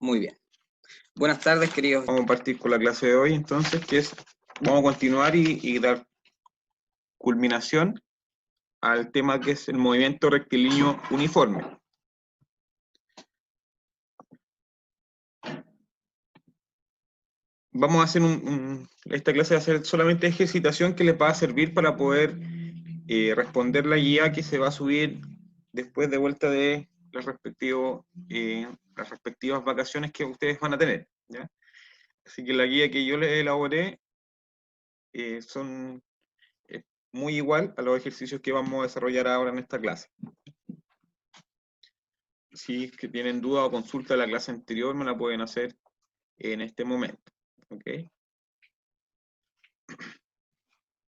Muy bien. Buenas tardes, queridos. Vamos a partir con la clase de hoy, entonces, vamos a continuar y dar culminación al tema que es el movimiento rectilíneo uniforme. Vamos a hacer esta clase va a ser solamente ejercitación que les va a servir para poder responder la guía que se va a subir después de vuelta de las respectivas vacaciones que ustedes van a tener, ¿ya? Así que la guía que yo les elaboré son muy igual a los ejercicios que vamos a desarrollar ahora en esta clase. Si es que tienen duda o consulta de la clase anterior, me la pueden hacer en este momento. ¿Ok?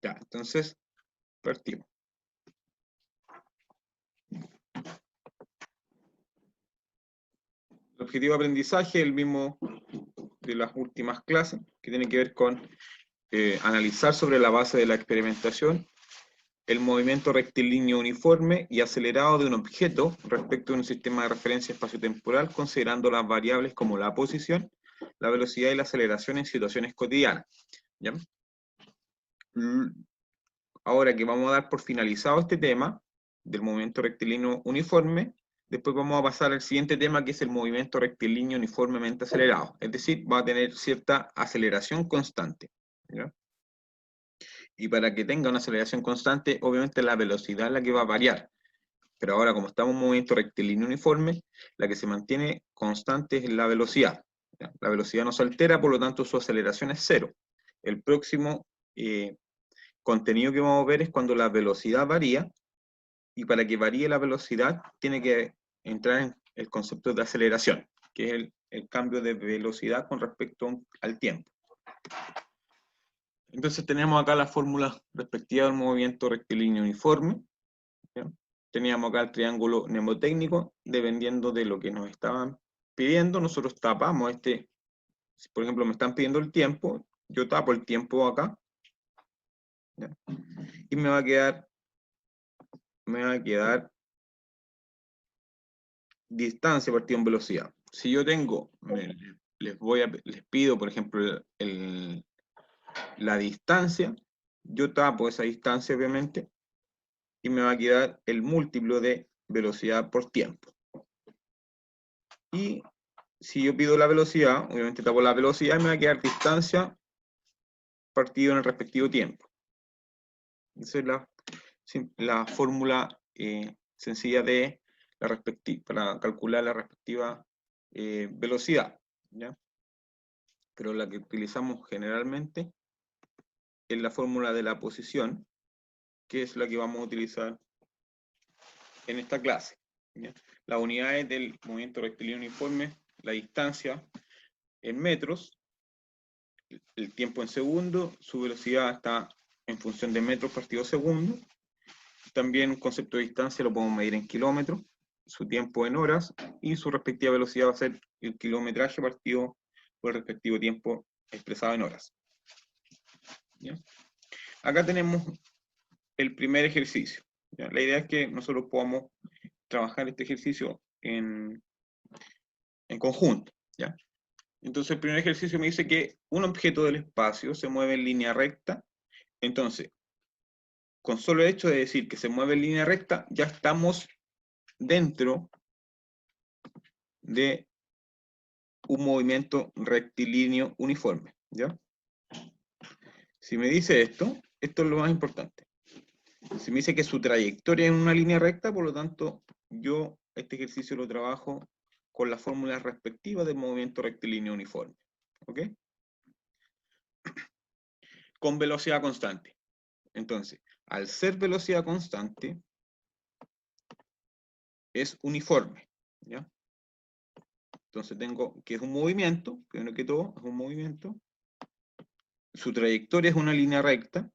Ya, entonces, partimos. El objetivo de aprendizaje es el mismo de las últimas clases, que tiene que ver con analizar sobre la base de la experimentación el movimiento rectilíneo uniforme y acelerado de un objeto respecto de un sistema de referencia espaciotemporal, considerando las variables como la posición, la velocidad y la aceleración en situaciones cotidianas. ¿Ya? Ahora que vamos a dar por finalizado este tema del movimiento rectilíneo uniforme, después vamos a pasar al siguiente tema, que es el movimiento rectilíneo uniformemente acelerado. Es decir, va a tener cierta aceleración constante, ¿ya? Y para que tenga una aceleración constante, obviamente la velocidad es la que va a variar. Pero ahora, como estamos en un movimiento rectilíneo uniforme, la que se mantiene constante es la velocidad, ¿ya? La velocidad no se altera, por lo tanto su aceleración es cero. El próximo contenido que vamos a ver es cuando la velocidad varía, y para que varíe la velocidad tiene que entrar en el concepto de aceleración, que es el cambio de velocidad con respecto al tiempo. Entonces tenemos acá la fórmula respectiva del movimiento rectilíneo uniforme, ¿ya? Teníamos acá el triángulo mnemotécnico, dependiendo de lo que nos estaban pidiendo, nosotros tapamos si por ejemplo me están pidiendo el tiempo, yo tapo el tiempo acá, ¿ya? Y me va a quedar distancia partido en velocidad. Si yo tengo, les pido, por ejemplo, la distancia, yo tapo esa distancia, obviamente, y me va a quedar el múltiplo de velocidad por tiempo. Y si yo pido la velocidad, obviamente tapo la velocidad y me va a quedar distancia partido en el respectivo tiempo. Esa es la fórmula sencilla de para calcular la respectiva velocidad, ¿ya? Pero la que utilizamos generalmente es la fórmula de la posición, que es la que vamos a utilizar en esta clase, ¿ya? Las unidades del movimiento rectilíneo uniforme, la distancia en metros, el tiempo en segundos, su velocidad está en función de metros partido segundo. También el concepto de distancia lo podemos medir en kilómetros, su tiempo en horas, y su respectiva velocidad va a ser el kilometraje partido por el respectivo tiempo expresado en horas. ¿Ya? Acá tenemos el primer ejercicio, ¿ya? La idea es que nosotros podamos trabajar este ejercicio en conjunto, ¿ya? Entonces el primer ejercicio me dice que un objeto del espacio se mueve en línea recta. Entonces, con solo el hecho de decir que se mueve en línea recta, ya estamos dentro de un movimiento rectilíneo uniforme, ¿ya? Si me dice esto es lo más importante. Si me dice que su trayectoria es en una línea recta, por lo tanto, yo este ejercicio lo trabajo con la fórmula respectiva del movimiento rectilíneo uniforme, ¿ok? Con velocidad constante. Entonces, al ser velocidad constante, es uniforme, ¿ya? Entonces tengo que es un movimiento, primero que todo, es un movimiento. Su trayectoria es una línea recta.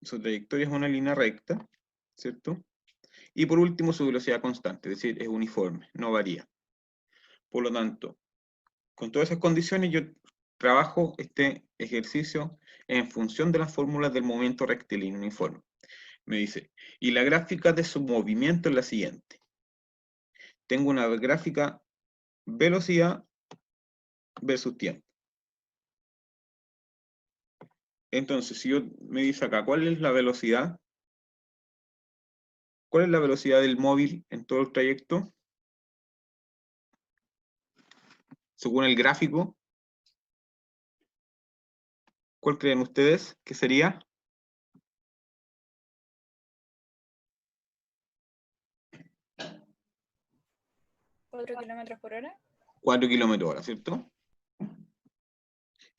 Su trayectoria es una línea recta, ¿cierto? Y por último, su velocidad constante, es decir, es uniforme, no varía. Por lo tanto, con todas esas condiciones, yo trabajo este ejercicio en función de las fórmulas del movimiento rectilíneo uniforme. Me dice, y la gráfica de su movimiento es la siguiente. tengo una gráfica velocidad versus tiempo. Entonces, si yo me dice acá, ¿cuál es la velocidad? ¿Cuál es la velocidad del móvil en todo el trayecto? Según el gráfico, ¿cuál creen ustedes que sería? 4 kilómetros por hora. 4 kilómetros hora, ¿cierto?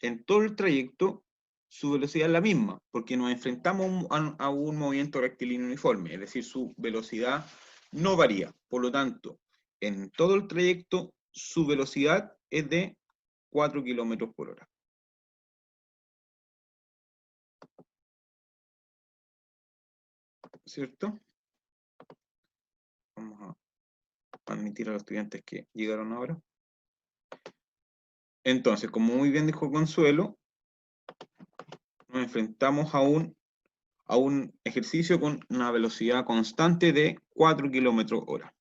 En todo el trayecto, su velocidad es la misma, porque nos enfrentamos a un movimiento rectilíneo uniforme, es decir, su velocidad no varía. Por lo tanto, en todo el trayecto, su velocidad es de 4 kilómetros por hora. ¿Cierto? Vamos a admitir a los estudiantes que llegaron ahora. Entonces, como muy bien dijo Consuelo, nos enfrentamos a un ejercicio con una velocidad constante de 4 kilómetros hora.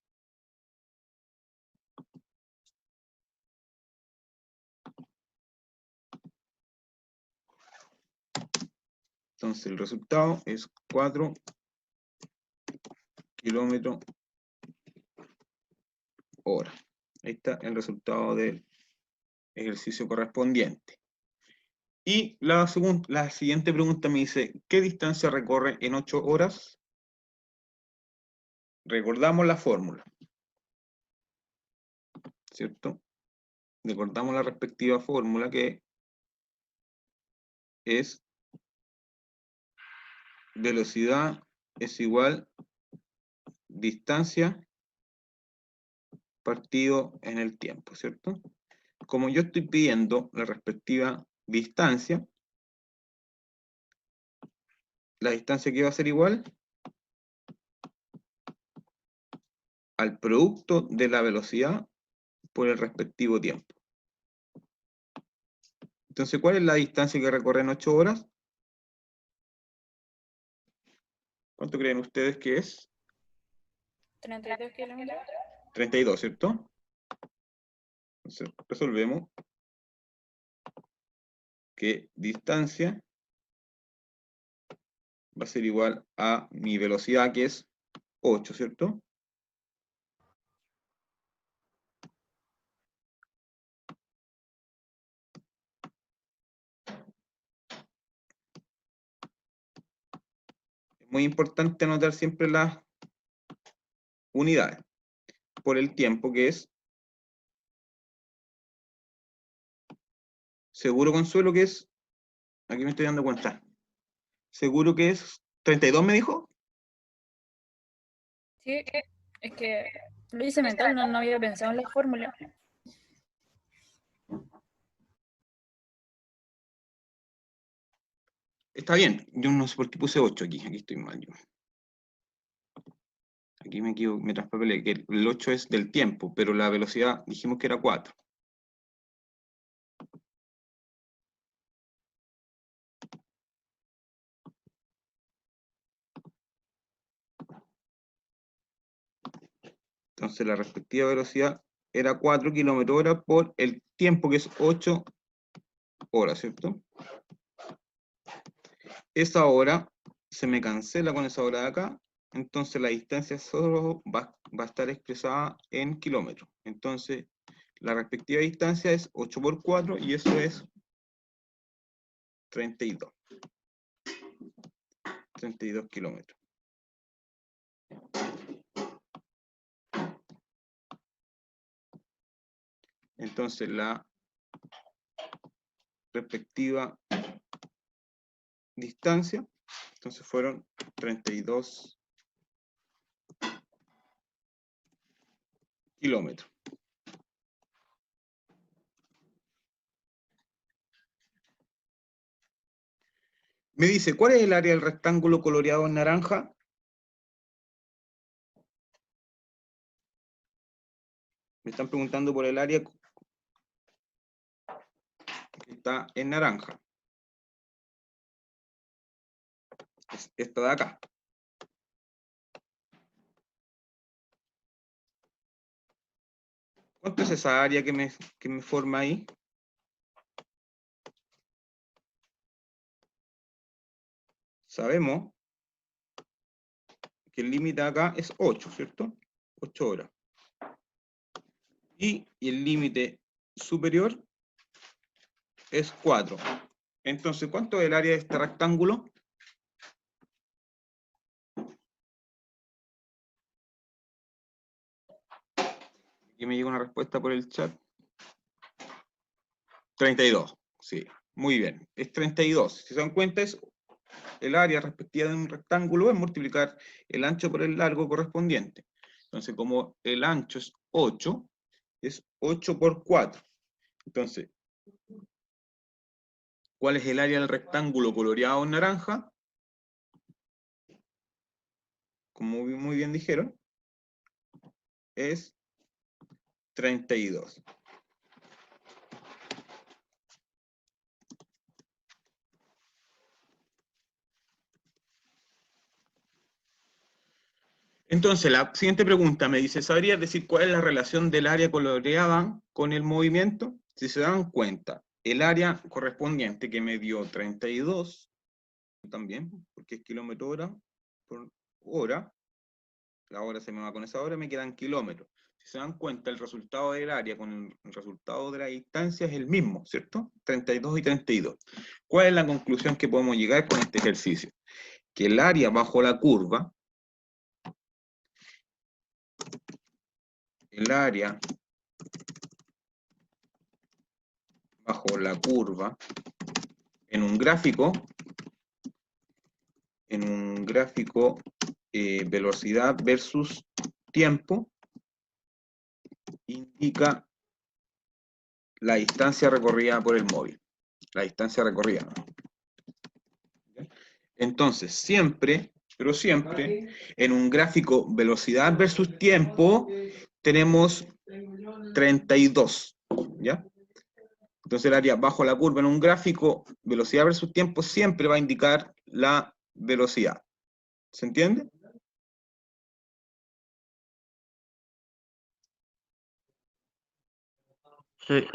Entonces el resultado es 4 kilómetros hora. Ahí está el resultado del ejercicio correspondiente. Y la siguiente pregunta me dice, ¿qué distancia recorre en 8 horas? Recordamos la fórmula, ¿cierto? Recordamos la respectiva fórmula que es velocidad es igual distancia partido en el tiempo, ¿cierto? Como yo estoy pidiendo la respectiva distancia, la distancia que va a ser igual al producto de la velocidad por el respectivo tiempo. Entonces, ¿cuál es la distancia que recorre en 8 horas? ¿Cuánto creen ustedes que es? 32 kilómetros. 32, ¿cierto? Entonces, resolvemos que distancia va a ser igual a mi velocidad, que es 8, ¿cierto? Es muy importante anotar siempre las unidades por el tiempo, que es seguro, Consuelo, que es, aquí me estoy dando cuenta, seguro que es 32, me dijo. Sí, es que lo hice mental, no había pensado en la fórmula. Está bien, yo no sé por qué puse 8 aquí estoy mal yo. Aquí me equivoqué, me traspapelé, que el 8 es del tiempo, pero la velocidad dijimos que era 4. Entonces la respectiva velocidad era 4 kilómetros hora por el tiempo, que es 8 horas, ¿cierto? Esa hora se me cancela con esa hora de acá, entonces la distancia solo va a estar expresada en kilómetros. Entonces la respectiva distancia es 8 por 4 y eso es 32. 32 kilómetros. Entonces la respectiva distancia, entonces fueron 32 kilómetros. Me dice, ¿cuál es el área del rectángulo coloreado en naranja? Me están preguntando por el área que está en naranja. Es esta de acá. ¿Cuánto es esa área que me forma ahí? Sabemos que el límite acá es 8, ¿cierto? 8 horas. Y el límite superior es 4. Entonces, ¿cuánto es el área de este rectángulo? Aquí me llega una respuesta por el chat. 32, sí, muy bien. Es 32. Si se dan cuenta, es el área respectiva de un rectángulo es multiplicar el ancho por el largo correspondiente. Entonces, como el ancho es 8 por 4. Entonces, ¿cuál es el área del rectángulo coloreado en naranja? Como muy bien dijeron, es 32. Entonces, la siguiente pregunta me dice, ¿sabrías decir cuál es la relación del área coloreada con el movimiento? Si se dan cuenta, el área correspondiente que me dio 32, también, porque es kilómetro hora por hora, la hora se me va con esa hora, me quedan kilómetros. Si se dan cuenta, el resultado del área con el resultado de la distancia es el mismo, ¿cierto? 32 y 32. ¿Cuál es la conclusión que podemos llegar con este ejercicio? Que el área bajo la curva, en un gráfico velocidad versus tiempo, indica la distancia recorrida por el móvil. La distancia recorrida. Entonces, siempre, pero siempre, en un gráfico velocidad versus tiempo, tenemos 32, ¿ya? Entonces el área bajo la curva en un gráfico velocidad versus tiempo siempre va a indicar la velocidad. ¿Se entiende? Sí.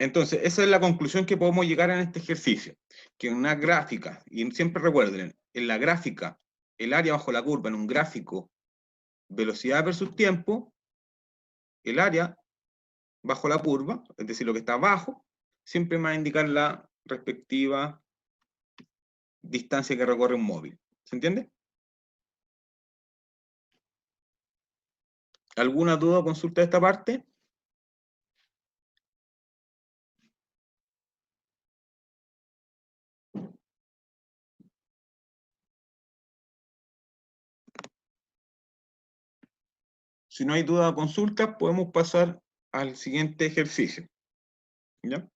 Entonces, esa es la conclusión que podemos llegar en este ejercicio. Que en una gráfica, y siempre recuerden, en la gráfica, el área bajo la curva en un gráfico velocidad versus tiempo, el área bajo la curva, es decir, lo que está abajo, siempre me va a indicar la respectiva distancia que recorre un móvil. ¿Se entiende? ¿Alguna duda o consulta de esta parte? Si no hay duda o consulta, podemos pasar al siguiente ejercicio. ¿Ya?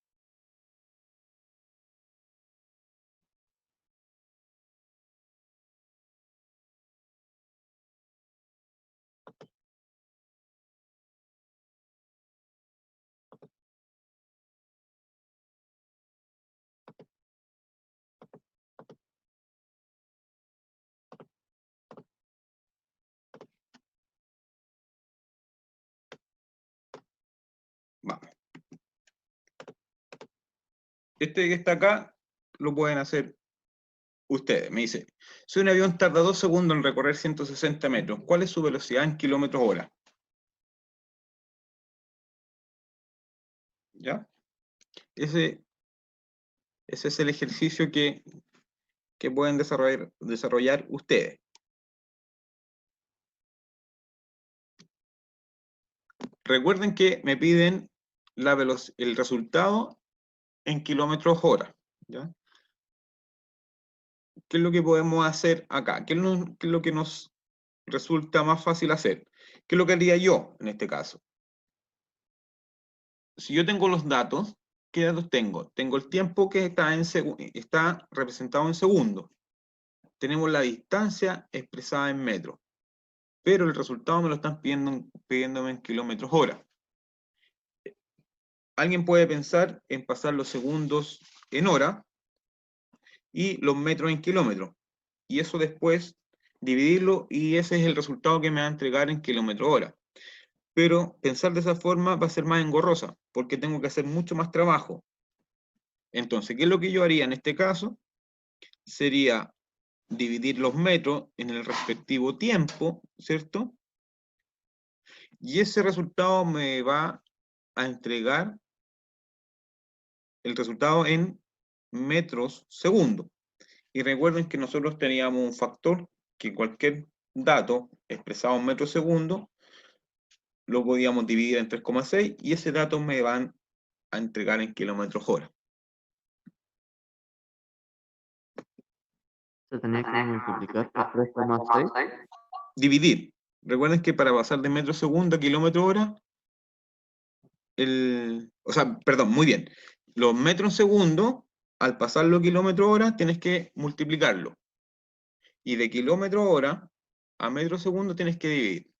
Vamos. Este que está acá, lo pueden hacer ustedes. Me dice, si un avión tarda 2 segundos en recorrer 160 metros, ¿cuál es su velocidad en kilómetros hora? ¿Ya? Ese es el ejercicio que pueden desarrollar ustedes. Recuerden que me piden el resultado en kilómetros hora. ¿Ya? ¿Qué es lo que podemos hacer acá? ¿Qué es lo que nos resulta más fácil hacer? ¿Qué es lo que haría yo en este caso? Si yo tengo los datos, ¿qué datos tengo? Tengo el tiempo que está representado en segundos. Tenemos la distancia expresada en metros. Pero el resultado me lo están pidiéndome en kilómetros hora. Alguien puede pensar en pasar los segundos en hora, y los metros en kilómetros. Y eso después dividirlo y ese es el resultado que me va a entregar en kilómetro hora. Pero pensar de esa forma va a ser más engorrosa, porque tengo que hacer mucho más trabajo. Entonces, ¿qué es lo que yo haría en este caso? Sería dividir los metros en el respectivo tiempo, ¿cierto? Y ese resultado me va a entregar el resultado en metros segundo. Y recuerden que nosotros teníamos un factor que cualquier dato expresado en metros segundo lo podíamos dividir en 3,6 y ese dato me van a entregar en kilómetros hora. Se tenía que multiplicar por 3,6. Dividir. Recuerden que para pasar de metro segundo a kilómetro hora, muy bien. Los metros segundo, al pasarlo a kilómetro hora, tienes que multiplicarlo. Y de kilómetro hora a metro segundo tienes que dividir.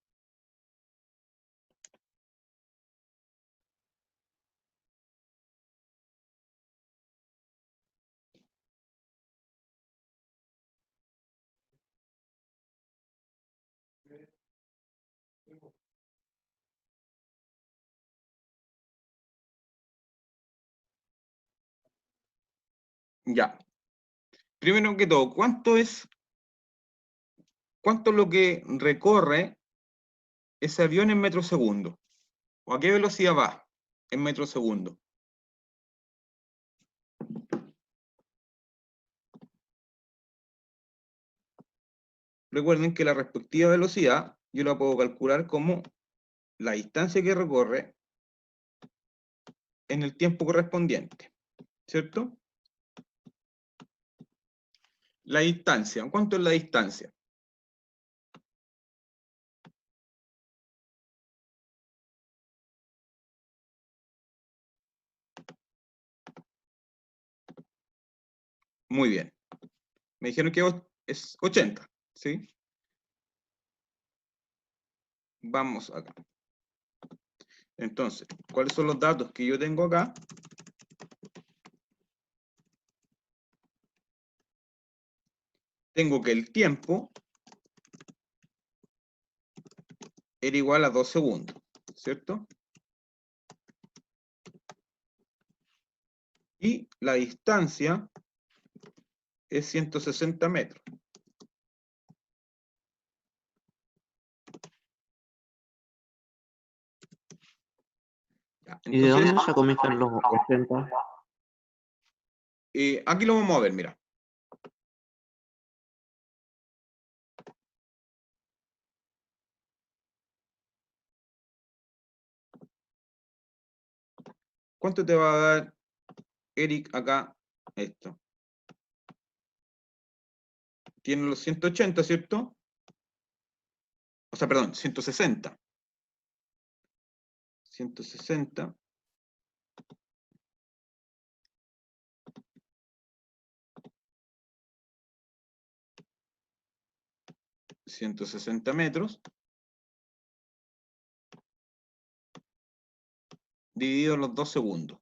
Ya. Primero que todo, ¿cuánto es lo que recorre ese avión en metros segundo? ¿O a qué velocidad va en metros segundo? Recuerden que la respectiva velocidad yo la puedo calcular como la distancia que recorre en el tiempo correspondiente, ¿cierto? La distancia, ¿cuánto es la distancia? Muy bien. Me dijeron que es 80, ¿sí? Vamos acá. Entonces, ¿cuáles son los datos que yo tengo acá? Tengo que el tiempo era igual a 2 segundos, ¿cierto? Y la distancia es 160 metros. Ya, ¿Y de entonces, dónde se comienzan los 80? aquí lo vamos a ver, mira. ¿Cuánto te va a dar, Eric, acá esto? Tiene los 180, ¿cierto? O sea, perdón, 160. 160. 160 metros. Dividido en los 2 segundos.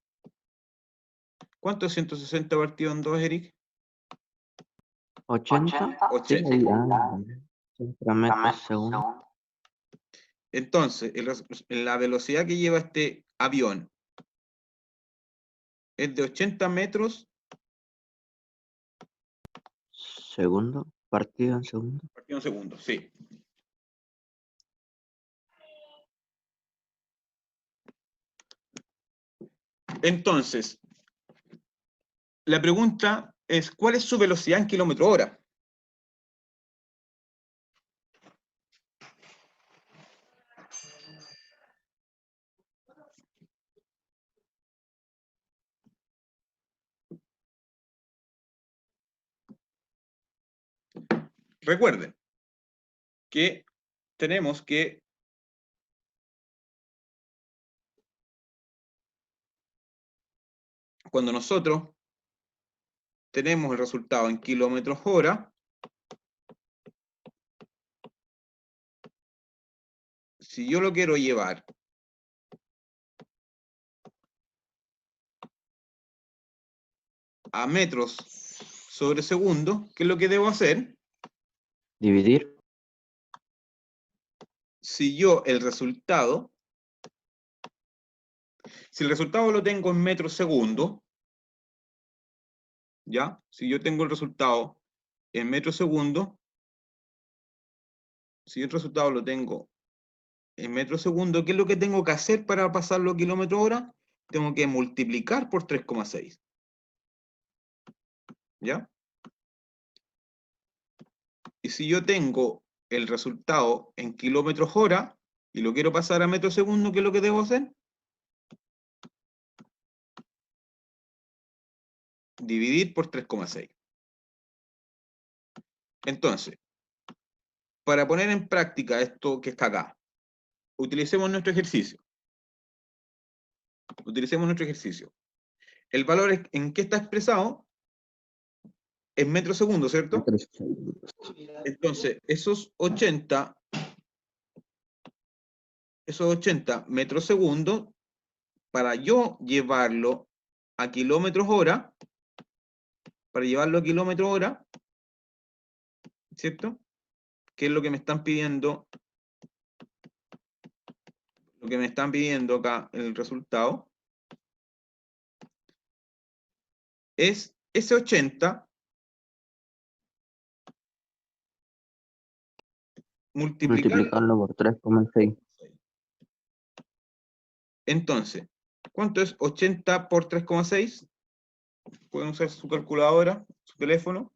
¿Cuánto es 160 partido en 2, Eric? 80. 80. Sí, 80 metros segundo. Entonces, la velocidad que lleva este avión es de 80 metros Segundo, partido en segundo. partido en segundos, sí. Entonces, la pregunta es, ¿cuál es su velocidad en kilómetro hora? Recuerden que tenemos que cuando nosotros tenemos el resultado en kilómetros hora, si yo lo quiero llevar a metros sobre segundo, ¿qué es lo que debo hacer? Dividir. Si yo el resultado, si el resultado lo tengo en metros segundo, ¿ya? Si yo tengo el resultado en metros segundo, si el resultado lo tengo en metros segundo, ¿qué es lo que tengo que hacer para pasarlo a kilómetros hora? Tengo que multiplicar por 3,6. ¿Ya? Y si yo tengo el resultado en kilómetros hora y lo quiero pasar a metros segundo, ¿qué es lo que debo hacer? Dividir por 3,6. Entonces, para poner en práctica esto que está acá, utilicemos nuestro ejercicio. Utilicemos nuestro ejercicio. El valor en qué está expresado en metros segundos, ¿cierto? Metros segundos. Entonces, esos 80 metros segundos, para yo llevarlo a kilómetros hora, ¿cierto? ¿Qué es lo que me están pidiendo? Lo que me están pidiendo acá en el resultado es ese 80 Multiplicarlo por 3,6. Entonces, ¿cuánto es 80 por 3,6? Pueden usar su calculadora, su teléfono.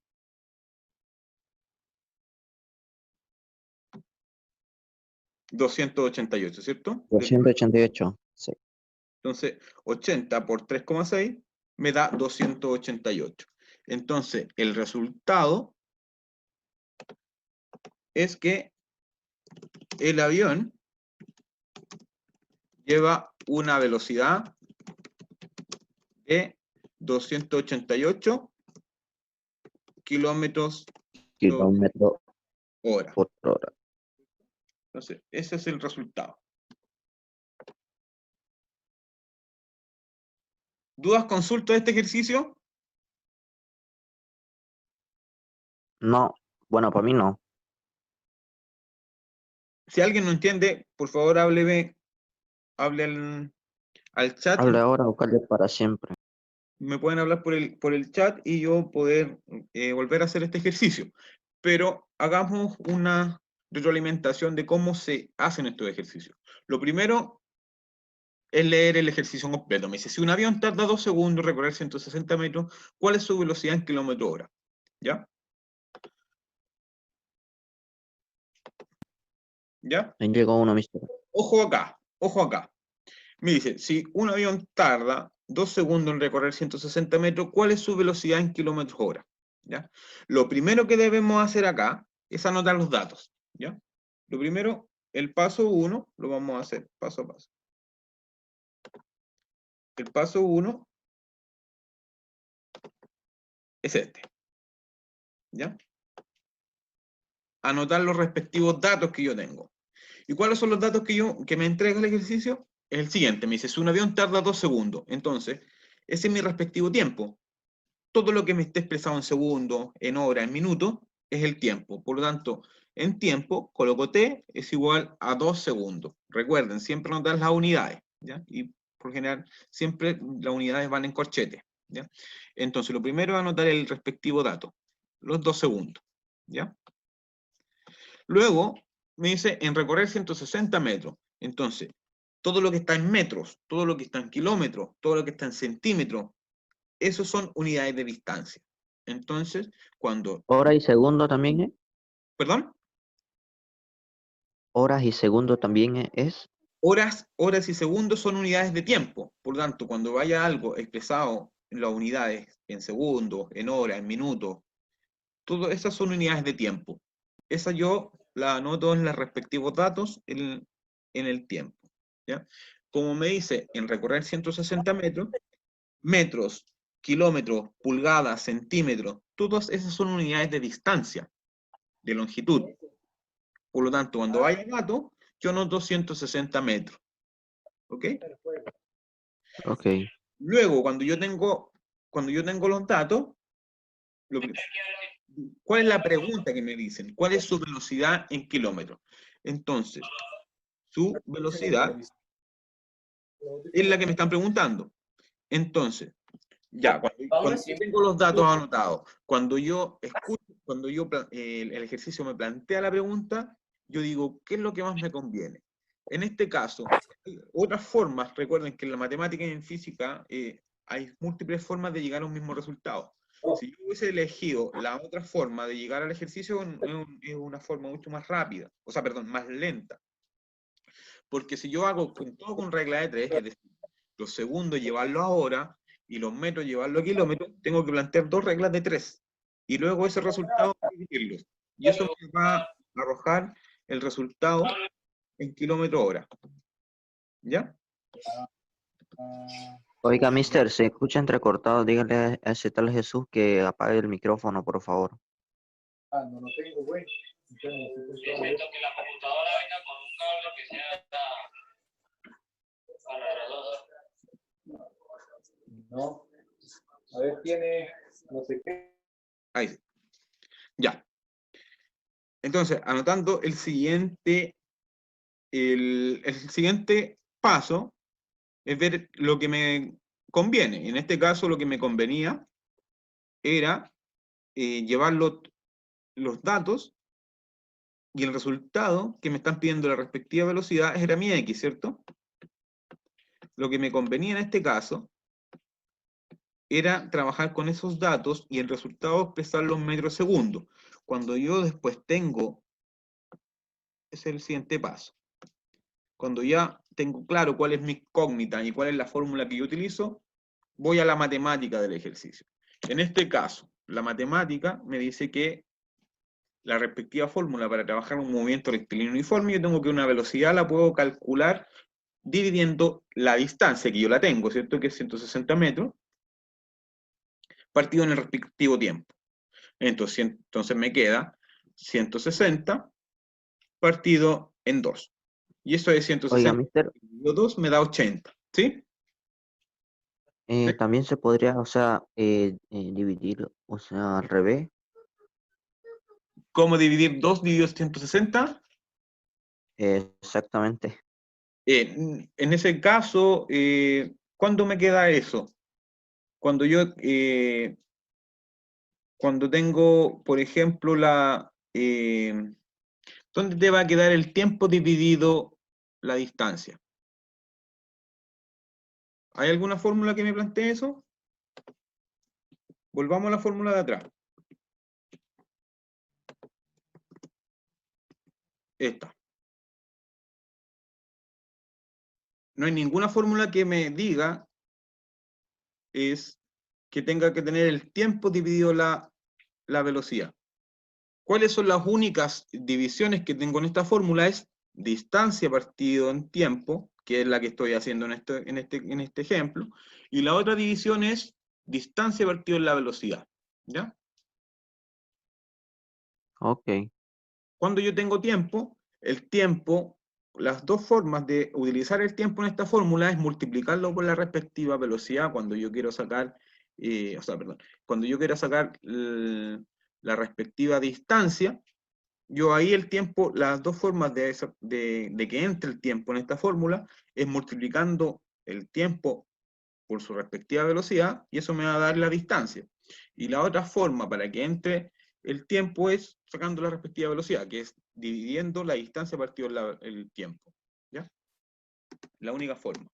$288, ¿cierto? 288. Sí. Entonces, 80 por 3,6 me da 288. Entonces, el resultado es que el avión lleva una velocidad de 288 kilómetros Kilómetro hora. por hora. Entonces, ese es el resultado. ¿Dudas, consultas de este ejercicio? No, bueno, para mí no. Si alguien no entiende, por favor hable al chat. Hable ahora o calle para siempre. Me pueden hablar por el chat y yo poder volver a hacer este ejercicio. Pero hagamos una retroalimentación de cómo se hacen estos ejercicios. Lo primero es leer el ejercicio completo. Me dice, si un avión tarda 2 segundos en recorrer 160 metros, ¿cuál es su velocidad en kilómetros hora? ¿Ya? ¿Ya? Ahí llegó uno, mister. Ojo acá, ojo acá. Me dice, si un avión tarda 2 segundos en recorrer 160 metros, ¿cuál es su velocidad en kilómetros hora? ¿Ya? Lo primero que debemos hacer acá es anotar los datos. ¿Ya? Lo primero, el paso 1, lo vamos a hacer paso a paso. El paso 1 es este. ¿Ya? Anotar los respectivos datos que yo tengo. ¿Y cuáles son los datos que me entrega el ejercicio? Es el siguiente, me dice, si un avión tarda 2 segundos, entonces, ese es mi respectivo tiempo. Todo lo que me esté expresado en segundos, en horas, en minutos, es el tiempo. Por lo tanto, en tiempo, coloco t es igual a 2 segundos. Recuerden, siempre anotar las unidades, ¿ya? Y por general, siempre las unidades van en corchete, ¿ya? Entonces, lo primero es anotar el respectivo dato, los 2 segundos, ¿ya? Luego, me dice, en recorrer 160 metros. Entonces, todo lo que está en metros, todo lo que está en kilómetros, todo lo que está en centímetros, esos son unidades de distancia. Entonces, cuando... Hora y segundo también es. ¿Perdón? Horas y segundo también es. Horas y segundos son unidades de tiempo. Por lo tanto, cuando vaya algo expresado en las unidades, en segundos, en horas, en minutos, todas esas son unidades de tiempo. Esa yo la anoto en los respectivos datos en el tiempo. ¿Ya? Como me dice, en recorrer 160 metros, metros, kilómetros, pulgadas, centímetros, todas esas son unidades de distancia, de longitud. Por lo tanto, cuando vaya dato, yo anoto 160 metros. ¿Ok? Ok. Luego, cuando yo tengo los datos, ¿Cuál es la pregunta que me dicen? ¿Cuál es su velocidad en kilómetros? Entonces, su velocidad es la que me están preguntando. Entonces, ya, cuando yo tengo los datos anotados, cuando yo escucho, el ejercicio me plantea la pregunta, yo digo, ¿qué es lo que más me conviene? En este caso, hay otras formas, recuerden que en la matemática y en física hay múltiples formas de llegar a un mismo resultado. Si yo hubiese elegido la otra forma de llegar al ejercicio, es una forma mucho más rápida, o sea, perdón, más lenta. Porque si yo hago todo con regla de 3, es decir, los segundos llevarlo a hora y los metros llevarlo a kilómetros, tengo que plantear 2 reglas de 3. Y luego ese resultado dividirlos. Y eso me va a arrojar el resultado en kilómetro hora. ¿Ya? Oiga, mister, se escucha entrecortado. Dígale a ese tal Jesús que apague el micrófono, por favor. No lo tengo, güey. Te cuento que la computadora venga con un cable que sea para no. A ver, tiene no sé qué. Ahí sí. Ya. Entonces, anotando el siguiente paso es ver lo que me conviene. En este caso, lo que me convenía era llevar los datos y el resultado que me están pidiendo la respectiva velocidad era mi X, ¿cierto? Lo que me convenía en este caso era trabajar con esos datos y el resultado expresarlo en metros segundos. Cuando yo después tengo, ese es el siguiente paso. Cuando ya tengo claro cuál es mi incógnita y cuál es la fórmula que yo utilizo, voy a la matemática del ejercicio. En este caso, la matemática me dice que la respectiva fórmula para trabajar un movimiento rectilíneo uniforme, yo tengo que una velocidad la puedo calcular dividiendo la distancia, que yo la tengo, ¿cierto? Que es 160 metros, partido en el respectivo tiempo. Entonces me queda 160 partido en 2. Y eso es 160 Oiga, mister, dividido 2 me da 80, ¿sí? también se podría, o sea, dividir, o sea, al revés. ¿Cómo dividir 2 dividido 160? Exactamente. En ese caso, ¿cuándo me queda eso? Cuando yo, cuando tengo, por ejemplo, ¿dónde te va a quedar el tiempo dividido la distancia? ¿Hay alguna fórmula que me plantee eso? Volvamos a la fórmula de atrás. Esta. No hay ninguna fórmula que me diga es que tenga que tener el tiempo dividido la velocidad. ¿Cuáles son las únicas divisiones que tengo en esta fórmula? Es distancia partido en tiempo, que es la que estoy haciendo en este ejemplo, y la otra división es distancia partido en la velocidad. ¿Ya? Ok. Cuando yo tengo tiempo, el tiempo, las dos formas de utilizar el tiempo en esta fórmula es multiplicarlo por la respectiva velocidad cuando yo quiero sacar, cuando yo quiero sacar la respectiva distancia, yo ahí el tiempo, las dos formas de que entre el tiempo en esta fórmula es multiplicando el tiempo por su respectiva velocidad y eso me va a dar la distancia. Y la otra forma para que entre el tiempo es sacando la respectiva velocidad, que es dividiendo la distancia partido el tiempo. ¿Ya? La única forma.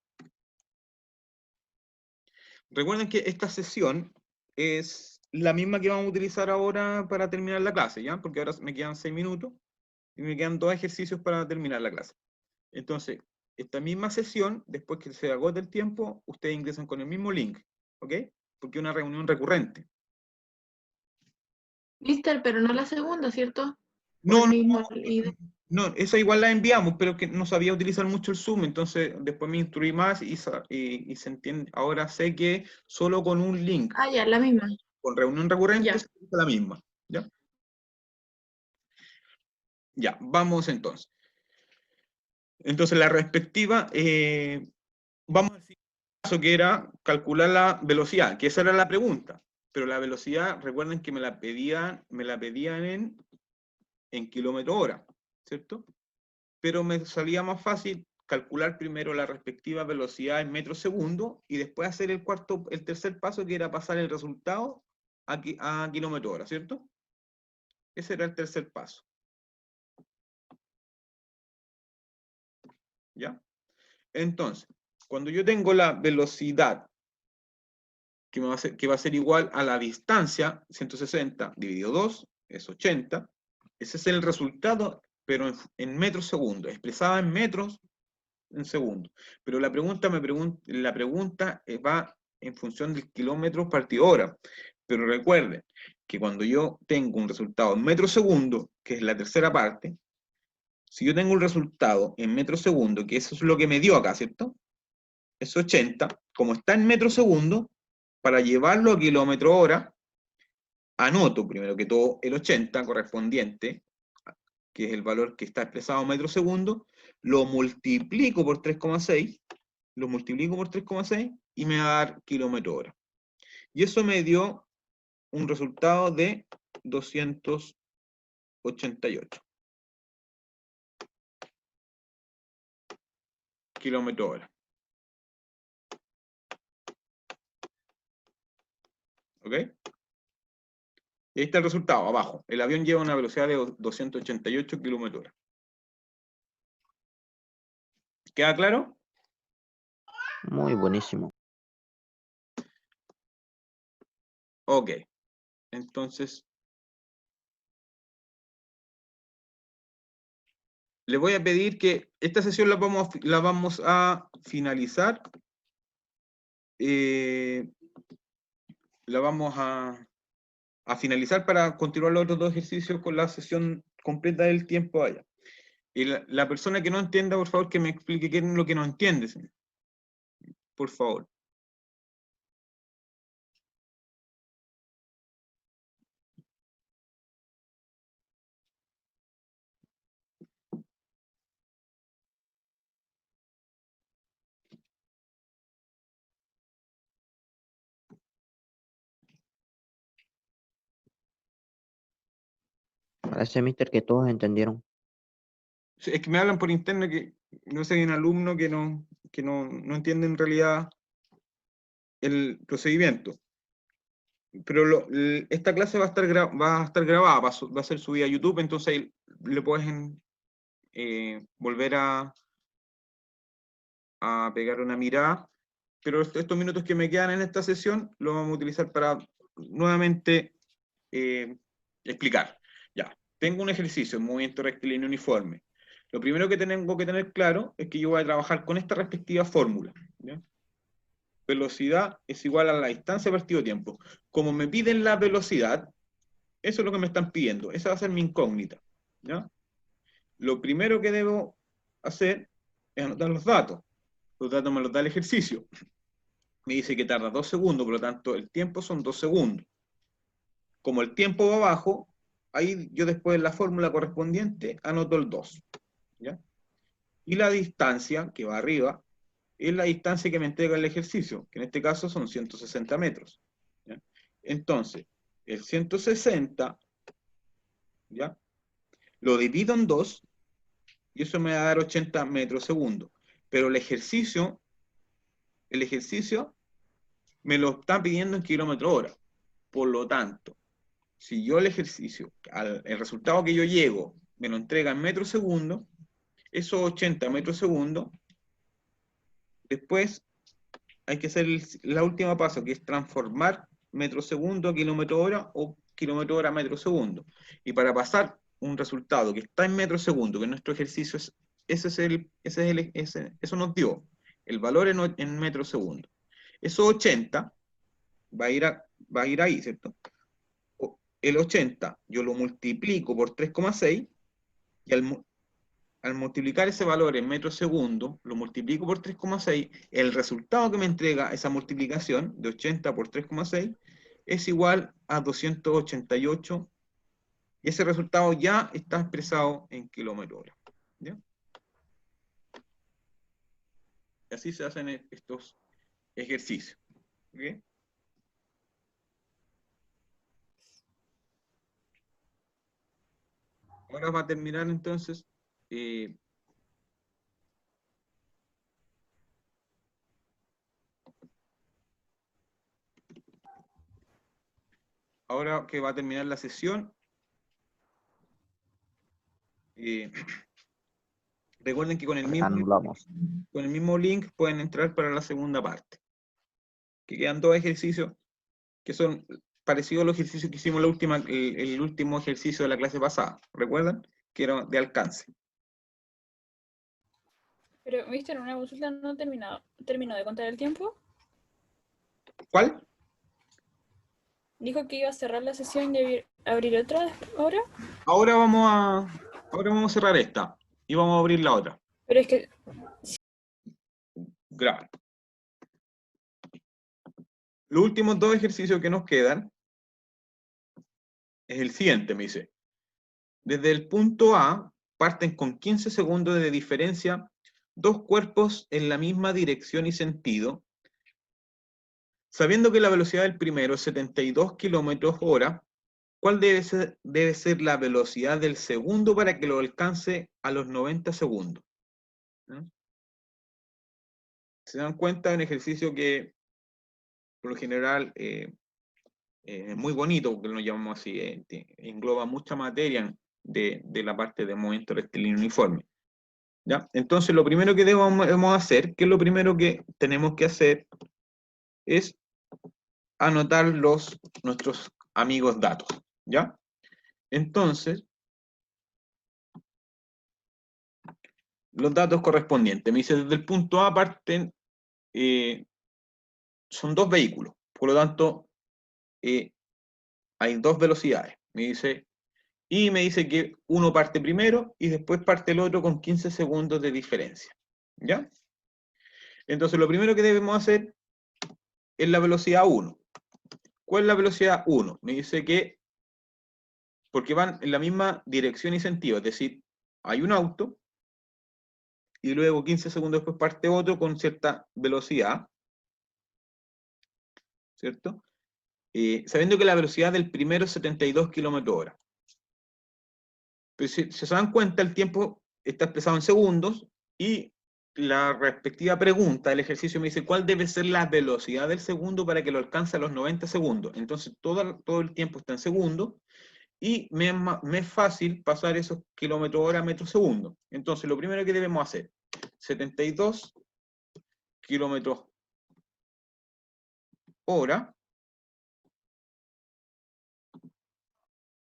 Recuerden que esta sesión es la misma que vamos a utilizar ahora para terminar la clase, ¿ya? Porque ahora me quedan 6 minutos y me quedan 2 ejercicios para terminar la clase. Entonces, esta misma sesión, después que se agote el tiempo, ustedes ingresan con el mismo link, ¿ok? Porque es una reunión recurrente. Mister, pero no la segunda, ¿cierto? No, idea. no, esa igual la enviamos, pero que no sabía utilizar mucho el Zoom, entonces después me instruí más y se entiende. Ahora sé que solo con un link, Ah, ya, la misma. con reunión recurrente, Ya. se utiliza la misma. ¿Ya? Ya, vamos entonces. Entonces la respectiva, vamos al siguiente paso que era calcular la velocidad, que esa era la pregunta. pero la velocidad, recuerden que me la pedían en kilómetro hora, ¿cierto? Pero me salía más fácil calcular primero la respectiva velocidad en metros segundo y después hacer el tercer paso, que era pasar el resultado a kilómetro hora, ¿cierto? Ese era el tercer paso. ¿Ya? Entonces, cuando yo tengo la velocidad que va a ser igual a la distancia, 160 dividido 2, es 80, ese es el resultado, pero en metros segundos, expresada en metros en segundos. Pero la pregunta va en función del kilómetro partido hora. Pero recuerden que cuando yo tengo un resultado en metros segundos, que es la tercera parte, si yo tengo un resultado en metros segundos, que eso es lo que me dio acá, ¿cierto? Es 80, como está en metros segundos, para llevarlo a kilómetro hora, anoto primero que todo el 80 correspondiente, que es el valor que está expresado en metros segundos, lo multiplico por 3,6, y me va a dar kilómetro hora. Y eso me dio un resultado de 288 kilómetros hora. ¿Ok? Y ahí está el resultado, abajo. El avión lleva una velocidad de 288 kilómetros hora. ¿Queda claro? Muy buenísimo. Ok. Entonces, le voy a pedir que esta sesión la vamos a finalizar. La vamos a finalizar para continuar los otros dos ejercicios con la sesión completa del tiempo allá. Y la persona que no entienda, por favor, que me explique qué es lo que no entiende, señor. Por favor. Parece, mister, que todos entendieron. Sí, es que me hablan por interno que no sé, hay un alumno que no entiende en realidad el procedimiento. Pero esta clase va a estar grabada, va a ser subida a YouTube, entonces ahí le pueden volver a pegar una mirada. Pero estos minutos que me quedan en esta sesión los vamos a utilizar para nuevamente explicar. Ya, tengo un ejercicio en movimiento rectilíneo uniforme. Lo primero que tengo que tener claro es que yo voy a trabajar con esta respectiva fórmula. ¿Ya? Velocidad es igual a la distancia partido tiempo. Como me piden la velocidad, eso es lo que me están pidiendo. Esa va a ser mi incógnita. ¿Ya? Lo primero que debo hacer es anotar los datos. Los datos me los da el ejercicio. Me dice que tarda 2 segundos, por lo tanto el tiempo son 2 segundos. Como el tiempo va abajo, ahí yo después en la fórmula correspondiente anoto el 2. ¿Ya? Y la distancia, que va arriba, es la distancia que me entrega el ejercicio, que en este caso son 160 metros. ¿Ya? Entonces, el 160, ¿ya? Lo divido en 2, y eso me va a dar 80 metros segundo. Pero el ejercicio me lo está pidiendo en kilómetro hora. Por lo tanto, si yo el ejercicio, el resultado que yo llego, me lo entrega en metros segundo, esos 80 metros segundo, después hay que hacer la última paso, que es transformar metro segundo a kilómetro hora o kilómetro hora a metro segundo. Y para pasar un resultado que está en metro segundo, que nuestro ejercicio es, eso nos dio el valor en metro segundo. Esos 80 va a ir ahí, ¿cierto? El 80 yo lo multiplico por 3,6 y al multiplicar ese valor en metros segundo, lo multiplico por 3,6, el resultado que me entrega esa multiplicación de 80 por 3,6 es igual a 288, y ese resultado ya está expresado en kilómetro hora. ¿Ya? Y así se hacen estos ejercicios. ¿Okay? Ahora va a terminar entonces. Ahora que va a terminar la sesión, recuerden que con el Anulamos. mismo link pueden entrar para la segunda parte. Que quedan 2 ejercicios que son parecidos a los ejercicios que hicimos el último ejercicio de la clase pasada. ¿Recuerdan? Que era de alcance. Pero, mister, una consulta no terminó de contar el tiempo. ¿Cuál? Dijo que iba a cerrar la sesión y abrir otra ahora. Ahora vamos a cerrar esta y vamos a abrir la otra. Pero es que Grave. Los últimos 2 ejercicios que nos quedan es el siguiente, me dice. Desde el punto A parten con 15 segundos de diferencia 2 cuerpos en la misma dirección y sentido, sabiendo que la velocidad del primero es 72 km/h, ¿cuál debe ser la velocidad del segundo para que lo alcance a los 90 segundos? ¿No? ¿Se dan cuenta? Un ejercicio que por lo general es muy bonito, porque lo llamamos así, engloba mucha materia de la parte de movimiento rectilíneo uniforme. ¿Ya? Entonces, lo primero que debemos hacer, que es lo primero que tenemos que hacer, es anotar nuestros amigos datos. ¿Ya? Entonces, los datos correspondientes. Me dice, desde el punto A parten, son 2 vehículos, por lo tanto, hay 2 velocidades. Me dice que uno parte primero y después parte el otro con 15 segundos de diferencia. ¿Ya? Entonces, lo primero que debemos hacer es la velocidad 1. ¿Cuál es la velocidad 1? Me dice que, porque van en la misma dirección y sentido, es decir, hay un auto y luego 15 segundos después parte otro con cierta velocidad, ¿cierto? Sabiendo que la velocidad del primero es 72 km/h. Pero si se dan cuenta, el tiempo está expresado en segundos y la respectiva pregunta, el ejercicio me dice cuál debe ser la velocidad del segundo para que lo alcance a los 90 segundos. Entonces todo el tiempo está en segundos y me es fácil pasar esos km/h a metros segundo. Entonces lo primero que debemos hacer, 72 km/h,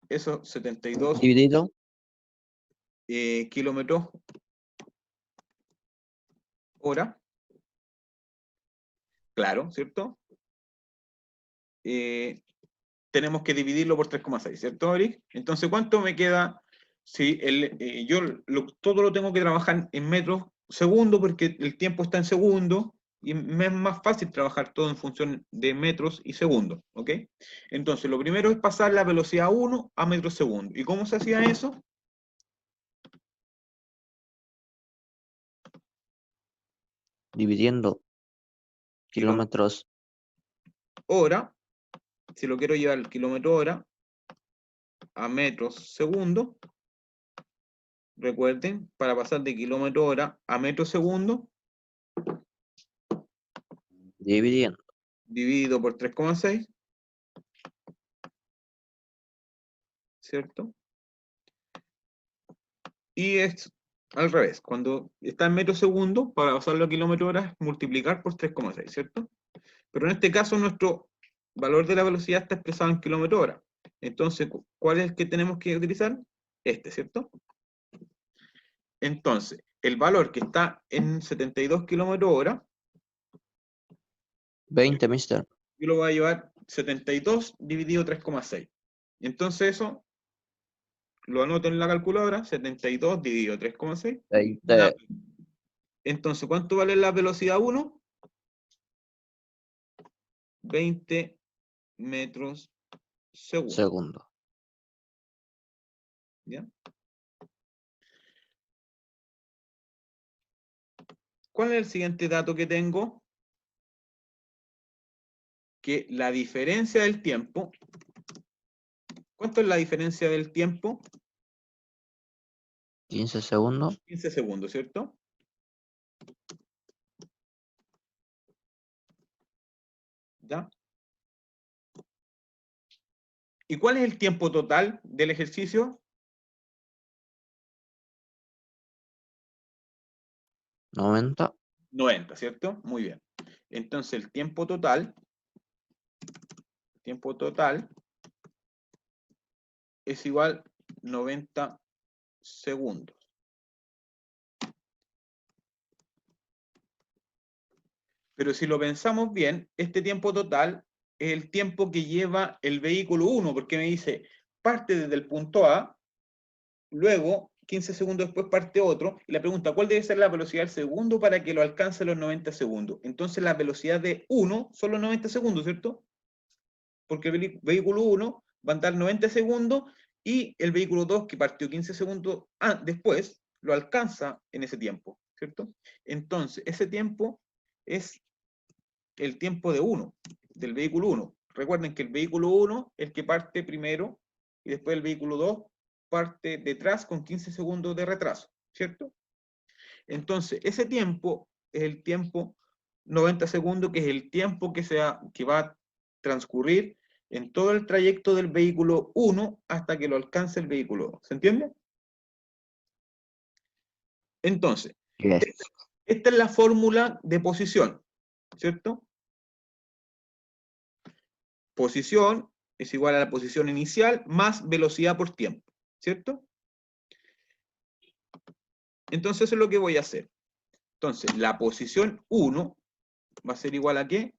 eso 72 Dividido. km/h, claro, ¿cierto? Tenemos que dividirlo por 3,6, ¿cierto, Eric? Entonces, ¿cuánto me queda? Si yo todo lo tengo que trabajar en metros segundo porque el tiempo está en segundo y me es más fácil trabajar todo en función de metros y segundos, ¿ok? Entonces, lo primero es pasar la velocidad 1 a metros segundo. ¿Y cómo se hacía eso? Dividiendo kilómetros Hora, si lo quiero llevar al kilómetro hora a metros segundo, recuerden, para pasar de kilómetro hora a metros segundo, dividiendo. dividido por 3,6, ¿cierto? Y es al revés, cuando está en metros segundo, para pasarlo a kilómetro hora, multiplicar por 3,6, ¿cierto? Pero en este caso nuestro valor de la velocidad está expresado en kilómetro hora. Entonces, ¿cuál es el que tenemos que utilizar? Este, ¿cierto? Entonces, el valor que está en 72 kilómetros hora, 20, mister. yo lo voy a llevar 72 dividido 3,6. Entonces eso lo anoto en la calculadora, 72 dividido 3,6. 20 Entonces, ¿cuánto vale la velocidad 1? 20 metros segundo. segundos. ¿Ya? ¿Cuál es el siguiente dato que tengo? Que la diferencia del tiempo, ¿cuánto es la diferencia del tiempo? 15 segundos. 15 segundos, ¿cierto? ¿Ya? ¿Y cuál es el tiempo total del ejercicio? 90. 90, ¿cierto? Muy bien. Entonces el tiempo total es igual 90 segundos. Pero si lo pensamos bien, este tiempo total es el tiempo que lleva el vehículo 1, porque me dice, parte desde el punto A, luego 15 segundos después parte otro, y la pregunta, ¿cuál debe ser la velocidad del segundo para que lo alcance los 90 segundos? Entonces la velocidad de 1 son los 90 segundos, ¿cierto? Porque el vehículo 1 va a andar 90 segundos y el vehículo 2, que partió 15 segundos después, lo alcanza en ese tiempo, ¿cierto? Entonces, ese tiempo es el tiempo de 1, del vehículo 1. Recuerden que el vehículo 1 es el que parte primero y después el vehículo 2 parte detrás con 15 segundos de retraso, ¿cierto? Entonces, ese tiempo es el tiempo 90 segundos, que es el tiempo que va a transcurrir en todo el trayecto del vehículo 1 hasta que lo alcance el vehículo 2. ¿Se entiende? Entonces, Yes. esta es la fórmula de posición, ¿cierto? Posición es igual a la posición inicial más velocidad por tiempo, ¿cierto? Entonces eso es lo que voy a hacer. Entonces, la posición 1 va a ser igual a ¿qué?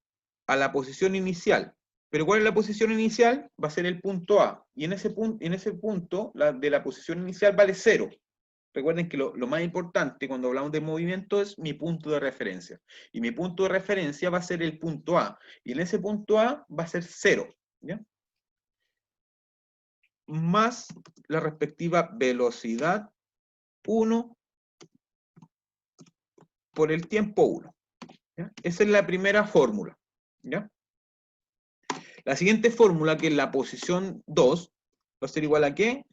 A la posición inicial. Pero ¿cuál es la posición inicial? Va a ser el punto A. Y en ese punto de la posición inicial vale 0. Recuerden que lo más importante cuando hablamos de movimiento es mi punto de referencia. Y mi punto de referencia va a ser el punto A. Y en ese punto A va a ser 0. ¿Ya? Más la respectiva velocidad 1 por el tiempo 1. ¿Ya? Esa es la primera fórmula. ¿Ya? La siguiente fórmula, que es la posición 2, va a ser igual a ¿qué?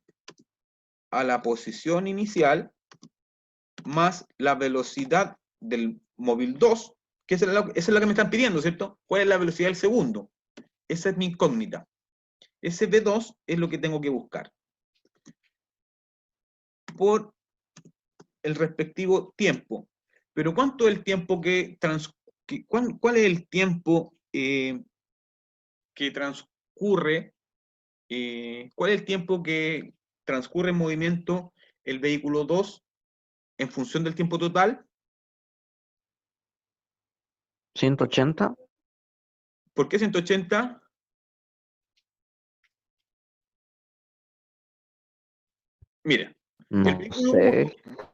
A la posición inicial más la velocidad del móvil 2, que esa es la que me están pidiendo, ¿cierto? ¿Cuál es la velocidad del segundo? Esa es mi incógnita. Ese V2 es lo que tengo que buscar. Por el respectivo tiempo. Pero ¿cuánto es el tiempo cuál es el tiempo que transcurre? ¿Cuál es el tiempo que transcurre en movimiento el vehículo 2 en función del tiempo total? 180. ¿Por qué 180? Mira, el No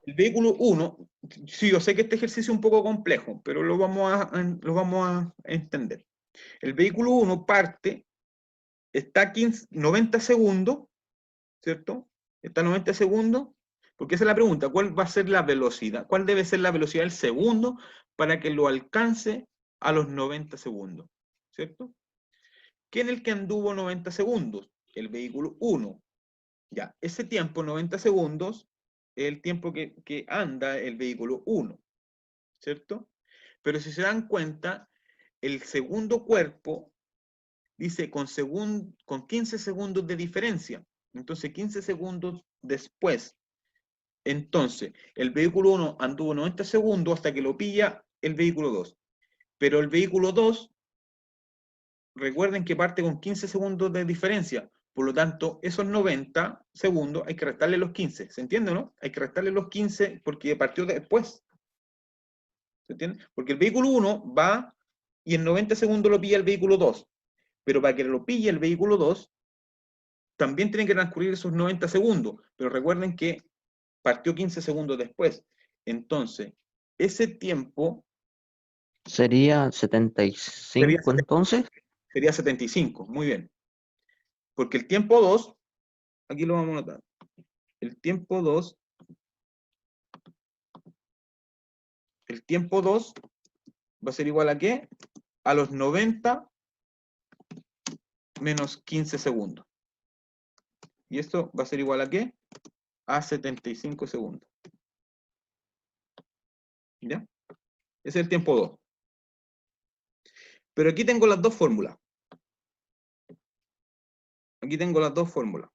vehículo 1, sé. sí, yo sé que este ejercicio es un poco complejo, pero lo vamos a entender. El vehículo 1 parte, está 90 segundos, ¿cierto? Está a 90 segundos, porque esa es la pregunta, ¿cuál va a ser la velocidad? ¿Cuál debe ser la velocidad del segundo para que lo alcance a los 90 segundos? ¿Cierto? ¿Quién es el que anduvo 90 segundos? El vehículo 1. Ya, ese tiempo, 90 segundos, es el tiempo que anda el vehículo 1, ¿cierto? Pero si se dan cuenta, el segundo cuerpo dice con 15 segundos de diferencia. Entonces, 15 segundos después. Entonces, el vehículo 1 anduvo 90 segundos hasta que lo pilla el vehículo 2. Pero el vehículo 2, recuerden que parte con 15 segundos de diferencia. Por lo tanto, esos 90 segundos hay que restarle los 15. ¿Se entiende o no? Hay que restarle los 15 porque partió después. ¿Se entiende? Porque el vehículo 1 va y en 90 segundos lo pilla el vehículo 2. Pero para que lo pille el vehículo 2, también tienen que transcurrir esos 90 segundos. Pero recuerden que partió 15 segundos después. Entonces, ese tiempo Sería 75 entonces. sería 75. Muy bien. Porque el tiempo 2, aquí lo vamos a notar. El tiempo 2 va a ser igual a ¿qué? A los 90 menos 15 segundos. ¿Y esto va a ser igual a qué? a 75 segundos. ¿Ya? Ese es el tiempo 2. Pero aquí tengo las dos fórmulas. Aquí tengo las dos fórmulas.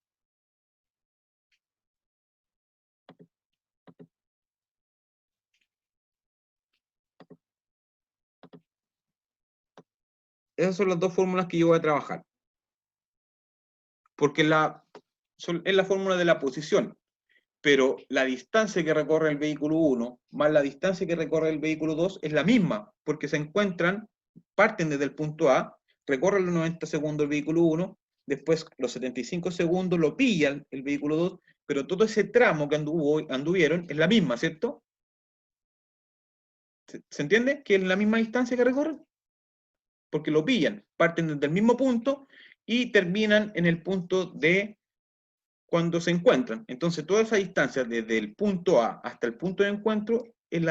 Esas son las dos fórmulas que yo voy a trabajar. Porque es la fórmula de la posición. Pero la distancia que recorre el vehículo 1 más la distancia que recorre el vehículo 2 es la misma, porque se encuentran, parten desde el punto A, recorren los 90 segundos el vehículo 1, después los 75 segundos lo pillan el vehículo 2, pero todo ese tramo que anduvieron es la misma, ¿cierto? ¿Se entiende? Que es la misma distancia que recorren. Porque lo pillan, parten desde el mismo punto y terminan en el punto de cuando se encuentran. Entonces, toda esa distancia desde el punto A hasta el punto de encuentro es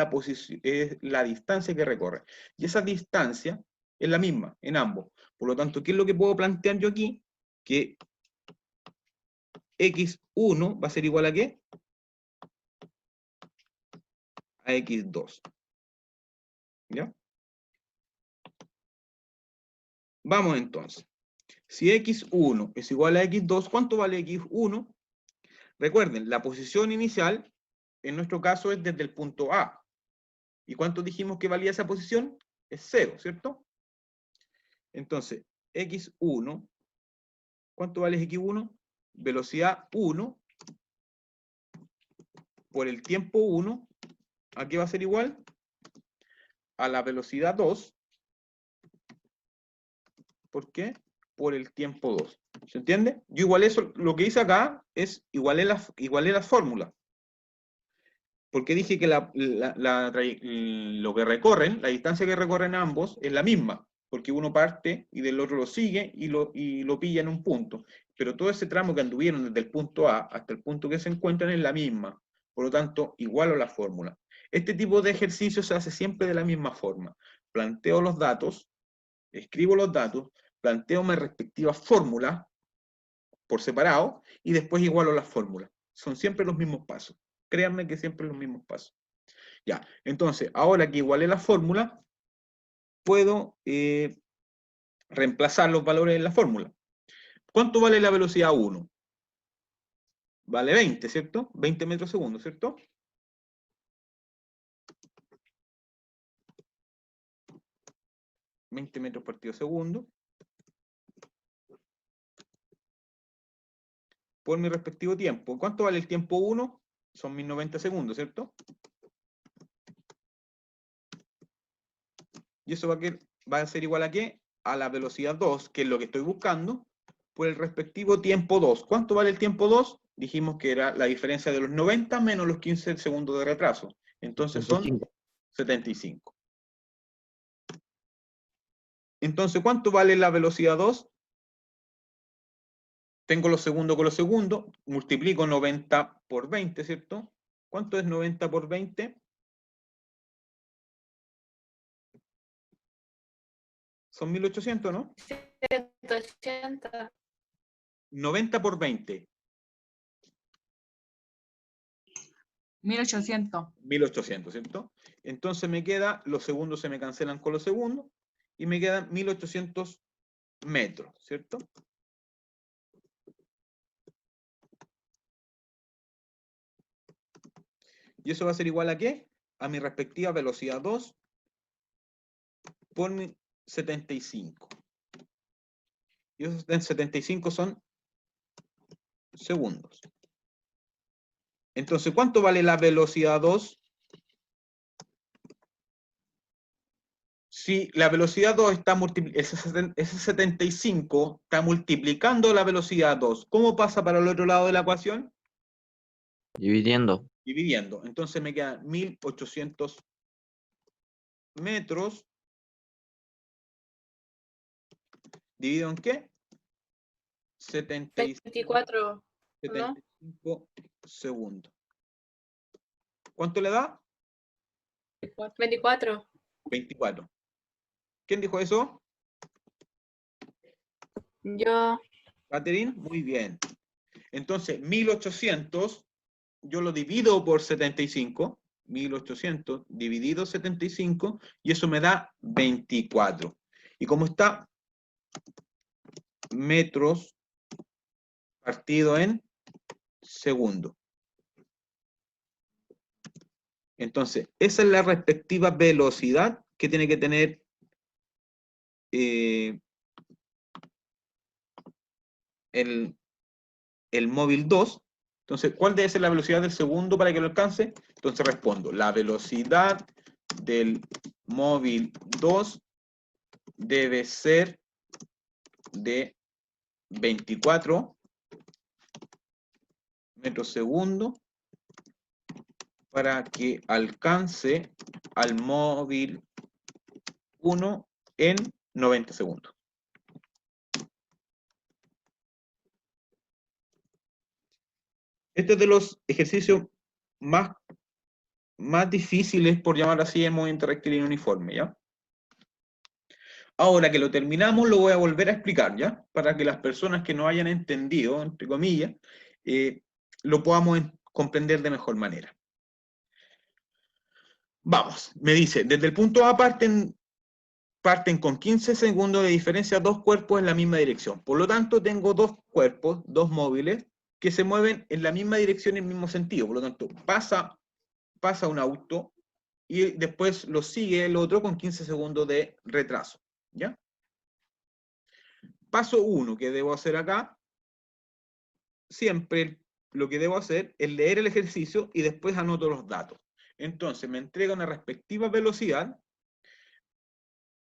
la distancia que recorre. Y esa distancia es la misma en ambos. Por lo tanto, ¿qué es lo que puedo plantear yo aquí? Que x1 va a ser igual a ¿qué? A x2. ¿Ya? Vamos entonces. Si x1 es igual a x2, ¿cuánto vale x1? Recuerden, la posición inicial, en nuestro caso, es desde el punto A. ¿Y cuánto dijimos que valía esa posición? Es 0, ¿cierto? Entonces, x1, ¿cuánto vale x1? Velocidad 1 por el tiempo 1, ¿a qué va a ser igual? A la velocidad 2. ¿Por qué? Por el tiempo 2. ¿Se entiende? Yo igual eso, lo que hice acá es igualé las fórmulas. Porque dije que lo que recorren, la distancia que recorren ambos es la misma. Porque uno parte y del otro lo sigue y lo pilla en un punto. Pero todo ese tramo que anduvieron desde el punto A hasta el punto que se encuentran es la misma. Por lo tanto, igualo la fórmula. Este tipo de ejercicio se hace siempre de la misma forma. Planteo los datos, escribo los datos, planteo mi respectiva fórmula por separado y después igualo las fórmulas. Son siempre los mismos pasos. Créanme que siempre los mismos pasos. Ya, entonces, ahora que igualé la fórmula, puedo reemplazar los valores en la fórmula. ¿Cuánto vale la velocidad 1? Vale 20, ¿cierto? 20 metros segundo, ¿cierto? $20 metros partido segundo. Por mi respectivo tiempo. ¿Cuánto vale el tiempo 1? Son 1090 segundos, ¿cierto? Y eso va a ser igual a ¿qué? A la velocidad 2, que es lo que estoy buscando, por el respectivo tiempo 2. ¿Cuánto vale el tiempo 2? Dijimos que era la diferencia de los 90 menos los 15 segundos de retraso. Entonces son 75. Entonces, ¿cuánto vale la velocidad 2? Tengo los segundos con los segundos, multiplico 90 por 20, ¿cierto? ¿Cuánto es 90 por 20? Son 1800, ¿no? 180. 90 por 20. 1800. 1800, ¿cierto? Entonces me queda, los segundos se me cancelan con los segundos, y me quedan 1800 metros, ¿cierto? Y eso va a ser igual a ¿qué? A mi respectiva velocidad 2 por mi 75. Y esos 75 son segundos. Entonces, ¿cuánto vale la velocidad 2? Si la velocidad 2 está ese 75 está multiplicando la velocidad 2, ¿cómo pasa para el otro lado de la ecuación? Dividiendo. Dividiendo. Entonces me quedan 1800 metros. ¿Dividido en qué? 24. 75 segundos. ¿Cuánto le da? 24. 24. ¿Quién dijo eso? Yo. Catherine, muy bien. Entonces, 1800 yo lo divido por 75, 1800 dividido 75, y eso me da 24. Y como está metros partido en segundo. Entonces, esa es la respectiva velocidad que tiene que tener el móvil 2. Entonces, ¿cuál debe ser la velocidad del segundo para que lo alcance? Entonces respondo, la velocidad del móvil 2 debe ser de 24 metros segundo para que alcance al móvil 1 en 90 segundos. Este es de los ejercicios más difíciles, por llamarlo así, en movimiento rectilíneo uniforme, ¿ya? Ahora que lo terminamos, lo voy a volver a explicar, ¿ya? Para que las personas que no hayan entendido, entre comillas, lo podamos comprender de mejor manera. Vamos, me dice, desde el punto A parten con 15 segundos de diferencia dos cuerpos en la misma dirección. Por lo tanto, tengo dos cuerpos, dos móviles, que se mueven en la misma dirección, en el mismo sentido. Por lo tanto, pasa un auto y después lo sigue el otro con 15 segundos de retraso, ¿ya? Paso 1 que debo hacer acá, siempre lo que debo hacer es leer el ejercicio y después anoto los datos. Entonces, me entrega una respectiva velocidad.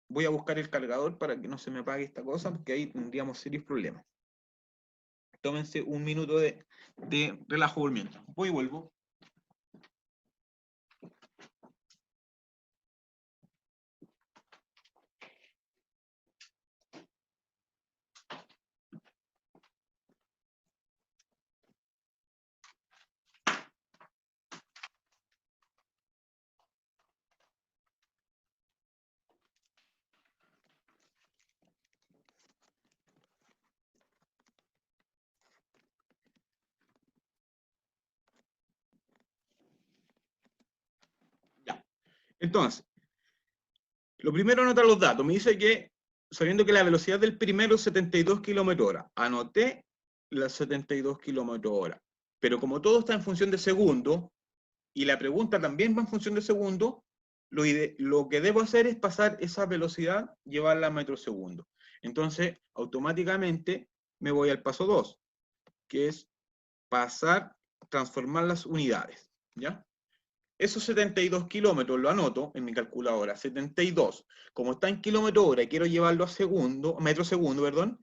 Voy a buscar el cargador para que no se me apague esta cosa, porque ahí tendríamos serios problemas. Tómense un minuto de relajo por mientras. Voy y vuelvo. Entonces, lo primero anotar los datos. Me dice que, sabiendo que la velocidad del primero es 72 km/h, anoté las 72 km/h. Pero como todo está en función de segundo, y la pregunta también va en función de segundo, lo que debo hacer es pasar esa velocidad, llevarla a metros segundo. Entonces, automáticamente me voy al paso 2, que es transformar las unidades, ¿ya? Esos 72 kilómetros lo anoto en mi calculadora, 72. Como está en kilómetro hora y quiero llevarlo a metro segundo, perdón,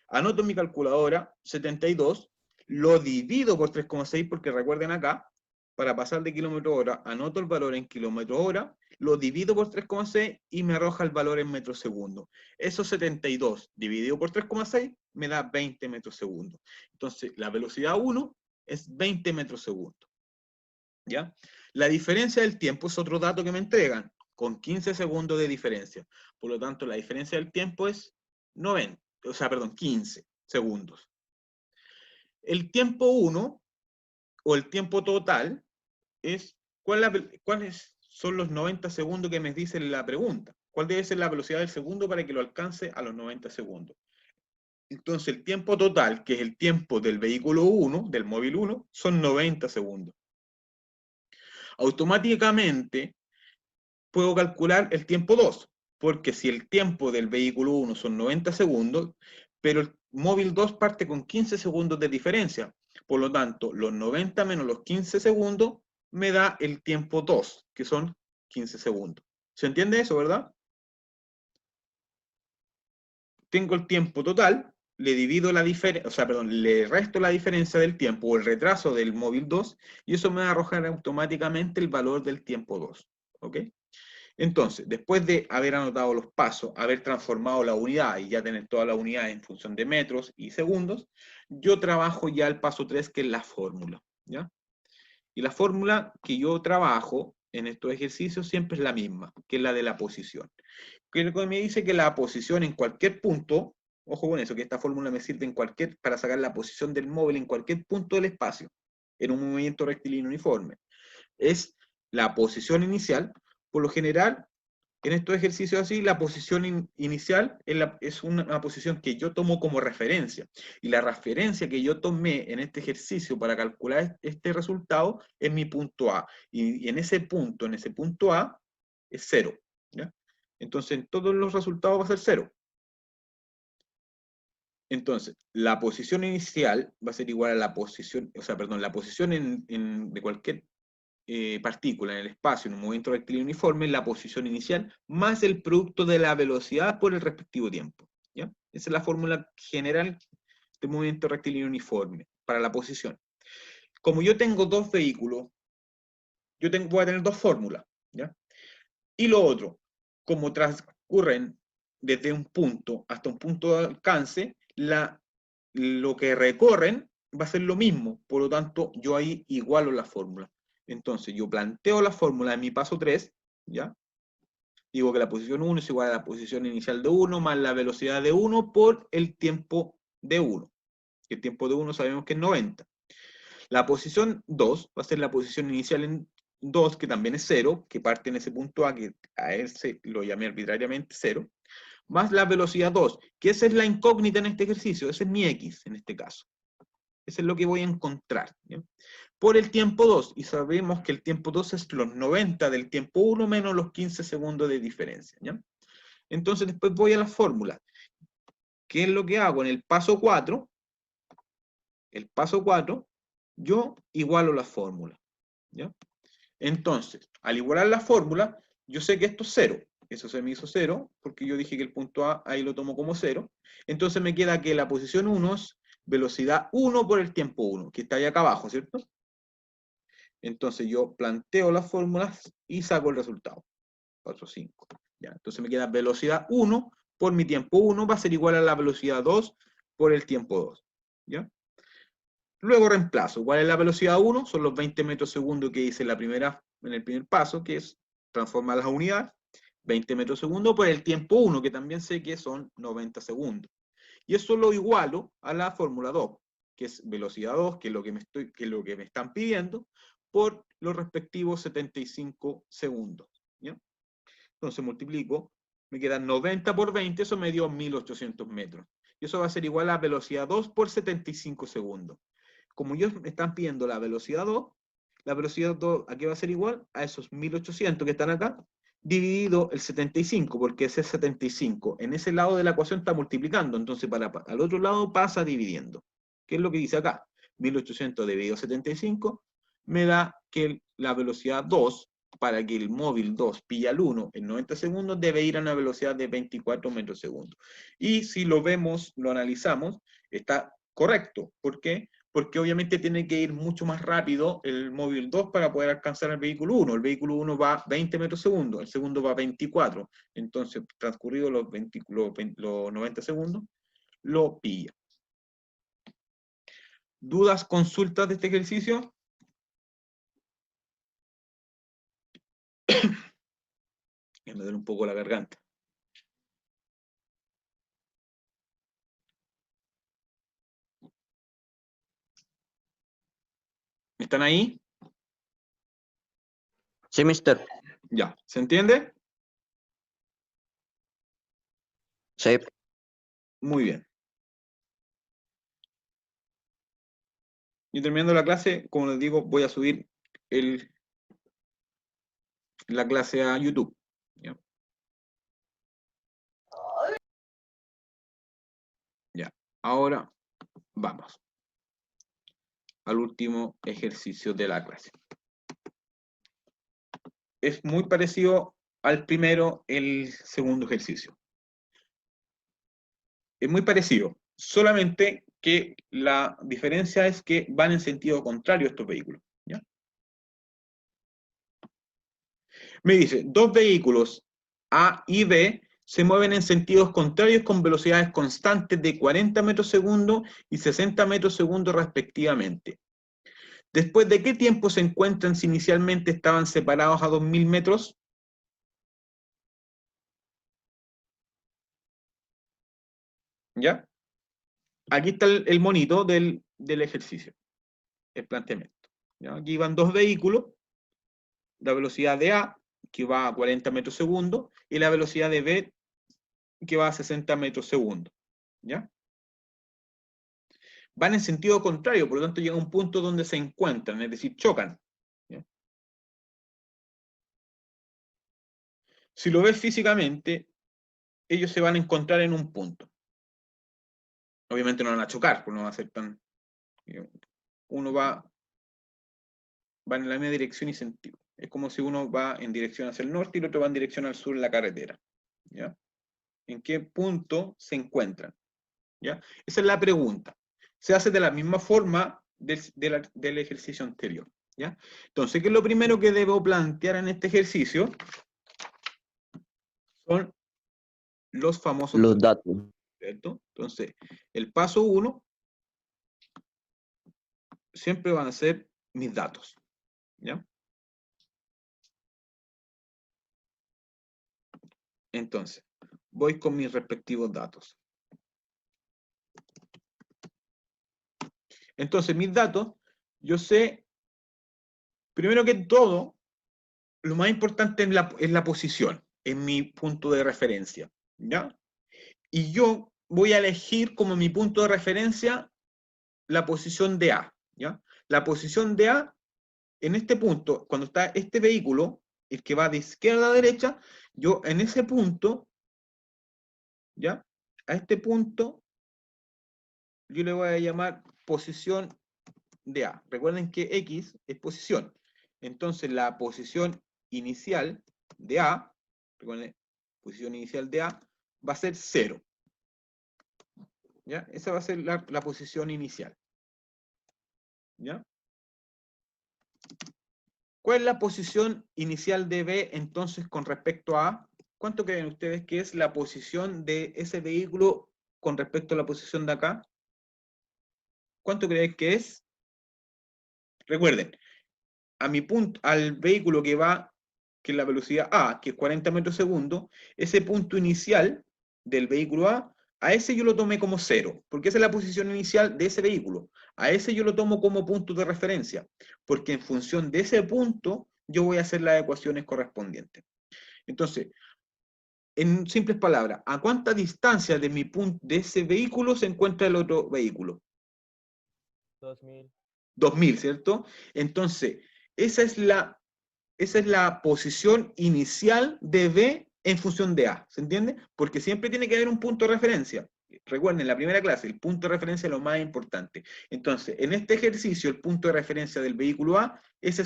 anoto en mi calculadora 72, lo divido por 3,6 porque recuerden acá, para pasar de kilómetro hora, anoto el valor en kilómetro hora, lo divido por 3,6 y me arroja el valor en metros segundo. Esos 72 dividido por 3,6 me da 20 metros segundo. Entonces, la velocidad 1 es 20 metros segundo. ¿Ya? La diferencia del tiempo es otro dato que me entregan, con 15 segundos de diferencia. Por lo tanto, la diferencia del tiempo es 15 segundos. El tiempo 1, o el tiempo total, es ¿cuáles son los 90 segundos que me dice la pregunta? ¿Cuál debe ser la velocidad del segundo para que lo alcance a los 90 segundos? Entonces, el tiempo total, que es el tiempo del vehículo 1, del móvil 1, son 90 segundos. Automáticamente puedo calcular el tiempo 2, porque si el tiempo del vehículo 1 son 90 segundos, pero el móvil 2 parte con 15 segundos de diferencia, por lo tanto, los 90 menos los 15 segundos me da el tiempo 2, que son 15 segundos. ¿Se entiende eso, verdad? Tengo el tiempo total, le divido la diferencia, le resto la diferencia del tiempo o el retraso del móvil 2 y eso me va a arrojar automáticamente el valor del tiempo 2. ¿Ok? Entonces, después de haber anotado los pasos, haber transformado la unidad y ya tener toda la unidad en función de metros y segundos, yo trabajo ya el paso 3, que es la fórmula, ¿ya? Y la fórmula que yo trabajo en estos ejercicios siempre es la misma, que es la de la posición. Que me dice que la posición en cualquier punto, ojo con eso, que esta fórmula me sirve para sacar la posición del móvil en cualquier punto del espacio. en un movimiento rectilíneo uniforme. Es la posición inicial. Por lo general, en estos ejercicios así, la posición inicial es una posición que yo tomo como referencia. Y la referencia que yo tomé en este ejercicio para calcular este resultado es mi punto A. Y en ese punto A, es 0. ¿Ya? Entonces, en todos los resultados va a ser 0. Entonces, la posición inicial va a ser igual a la posición, o sea, perdón, la posición de cualquier partícula en el espacio en un movimiento rectilíneo uniforme, la posición inicial, más el producto de la velocidad por el respectivo tiempo. ¿Ya? Esa es la fórmula general de movimiento rectilíneo uniforme para la posición. Como yo tengo dos vehículos, voy a tener dos fórmulas. ¿Ya? Y lo otro, como transcurren desde un punto hasta un punto de alcance, lo que recorren va a ser lo mismo, por lo tanto, yo ahí igualo la fórmula. Entonces, yo planteo la fórmula en mi paso 3, ¿ya? Digo que la posición 1 es igual a la posición inicial de 1 más la velocidad de 1 por el tiempo de 1. El tiempo de 1 sabemos que es 90. La posición 2 va a ser la posición inicial en 2, que también es 0, que parte en ese punto A, que a ese lo llamé arbitrariamente 0, más la velocidad 2, que esa es la incógnita en este ejercicio, ese es mi X en este caso. Eso es lo que voy a encontrar. ¿Ya? Por el tiempo 2, y sabemos que el tiempo 2 es los 90 del tiempo 1 menos los 15 segundos de diferencia. ¿Ya? Entonces después voy a la fórmula. ¿Qué es lo que hago? En el paso 4, yo igualo la fórmula. ¿Ya? Entonces, al igualar la fórmula, yo sé que esto es 0. Eso se me hizo 0, porque yo dije que el punto A ahí lo tomo como 0. Entonces me queda que la posición 1 es velocidad 1 por el tiempo 1, que está ahí acá abajo, ¿cierto? Entonces yo planteo las fórmulas y saco el resultado. Paso 5. ¿Ya? Entonces me queda velocidad 1 por mi tiempo 1 va a ser igual a la velocidad 2 por el tiempo 2. ¿Ya? Luego reemplazo. ¿Cuál es la velocidad 1? Son los 20 metros segundo que hice en el primer paso, que es transformar las unidades. 20 metros segundo por el tiempo 1, que también sé que son 90 segundos. Y eso lo igualo a la fórmula 2, que es velocidad 2, que es lo que me están pidiendo, por los respectivos 75 segundos. ¿Ya? Entonces multiplico, me quedan 90 por 20, eso me dio 1800 metros. Y eso va a ser igual a velocidad 2 por 75 segundos. Como ellos me están pidiendo la velocidad 2, ¿a qué va a ser igual? A esos 1800 que están acá, dividido el 75, porque ese 75 en ese lado de la ecuación está multiplicando, entonces al otro lado pasa dividiendo. ¿Qué es lo que dice acá? 1800 dividido 75 me da que la velocidad 2, para que el móvil 2 pille al 1 en 90 segundos, debe ir a una velocidad de 24 metros segundo. Y si lo vemos, lo analizamos, está correcto. ¿Por qué? Porque obviamente tiene que ir mucho más rápido el móvil 2 para poder alcanzar al vehículo 1. El vehículo 1 va 20 metros segundo, el segundo va 24. Entonces, transcurridos los 90 segundos, lo pilla. ¿Dudas, consultas de este ejercicio? Me duele un poco la garganta. ¿Están ahí? Sí, mister. Ya, ¿se entiende? Sí. Muy bien. Y terminando la clase, como les digo, voy a subir la clase a YouTube. ¿Ya? Ya. Ahora vamos al último ejercicio de la clase. Es muy parecido al primero, el segundo ejercicio. Es muy parecido, solamente que la diferencia es que van en sentido contrario estos vehículos. ¿Ya? Me dice, dos vehículos A y B se mueven en sentidos contrarios con velocidades constantes de 40 metros segundo y 60 metros segundo respectivamente. ¿Después de qué tiempo se encuentran si inicialmente estaban separados a 2000 metros? ¿Ya? Aquí está el monito del ejercicio, el planteamiento. ¿Ya? Aquí van dos vehículos, la velocidad de A, que va a 40 metros segundo, y la velocidad de B, que va a 60 metros segundo. ¿Ya? Van en sentido contrario, por lo tanto llega a un punto donde se encuentran, es decir, chocan. ¿Ya? Si lo ves físicamente, ellos se van a encontrar en un punto. Obviamente no van a chocar, porque no va a ser tan... Uno va en la misma dirección y sentido. Es como si uno va en dirección hacia el norte y el otro va en dirección al sur en la carretera. ¿Ya? ¿En qué punto se encuentran? ¿Ya? Esa es la pregunta. Se hace de la misma forma del ejercicio anterior. ¿Ya? Entonces, ¿qué es lo primero que debo plantear en este ejercicio? Son los famosos Los datos. ¿cierto? Entonces, el paso 1 siempre van a ser mis datos. ¿Ya? Entonces, voy con mis respectivos datos. Entonces, mis datos, yo sé, primero que todo, lo más importante es la posición, en mi punto de referencia. ¿Ya? Y yo voy a elegir como mi punto de referencia la posición de A. ¿Ya? La posición de A, en este punto, cuando está este vehículo, el que va de izquierda a derecha, yo en ese punto, ¿ya? A este punto, yo le voy a llamar posición de A. Recuerden que X es posición. Entonces, la posición inicial de A, recuerden, posición inicial de A, va a ser 0. ¿Ya? Esa va a ser la posición inicial. ¿Ya? ¿Cuál es la posición inicial de B entonces con respecto a A? ¿Cuánto creen ustedes que es la posición de ese vehículo con respecto a la posición de acá? ¿Cuánto creen que es? Recuerden, a mi punto, al vehículo que va, que es la velocidad A, que es 40 metros segundo, ese punto inicial del vehículo a ese yo lo tomé como 0, porque esa es la posición inicial de ese vehículo. A ese yo lo tomo como punto de referencia, porque en función de ese punto yo voy a hacer las ecuaciones correspondientes. Entonces, en simples palabras, ¿a cuánta distancia de mi punto, de ese vehículo se encuentra el otro vehículo? 2000. 2000, ¿cierto? Entonces, esa es la posición inicial de B en función de A, ¿se entiende? Porque siempre tiene que haber un punto de referencia. Recuerden, en la primera clase, el punto de referencia es lo más importante. Entonces, en este ejercicio, el punto de referencia del vehículo A, ese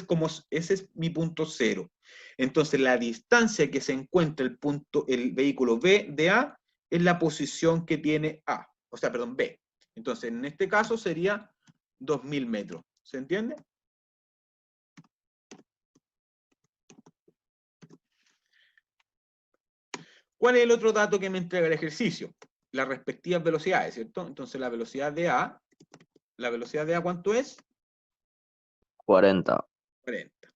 es mi punto 0. Entonces, la distancia que se encuentra el vehículo B de A es la posición que tiene A, o sea, perdón, B. Entonces, en este caso sería 2000 metros. ¿Se entiende? ¿Cuál es el otro dato que me entrega el ejercicio? Las respectivas velocidades, ¿cierto? Entonces la velocidad de A ¿cuánto es? 40. 40.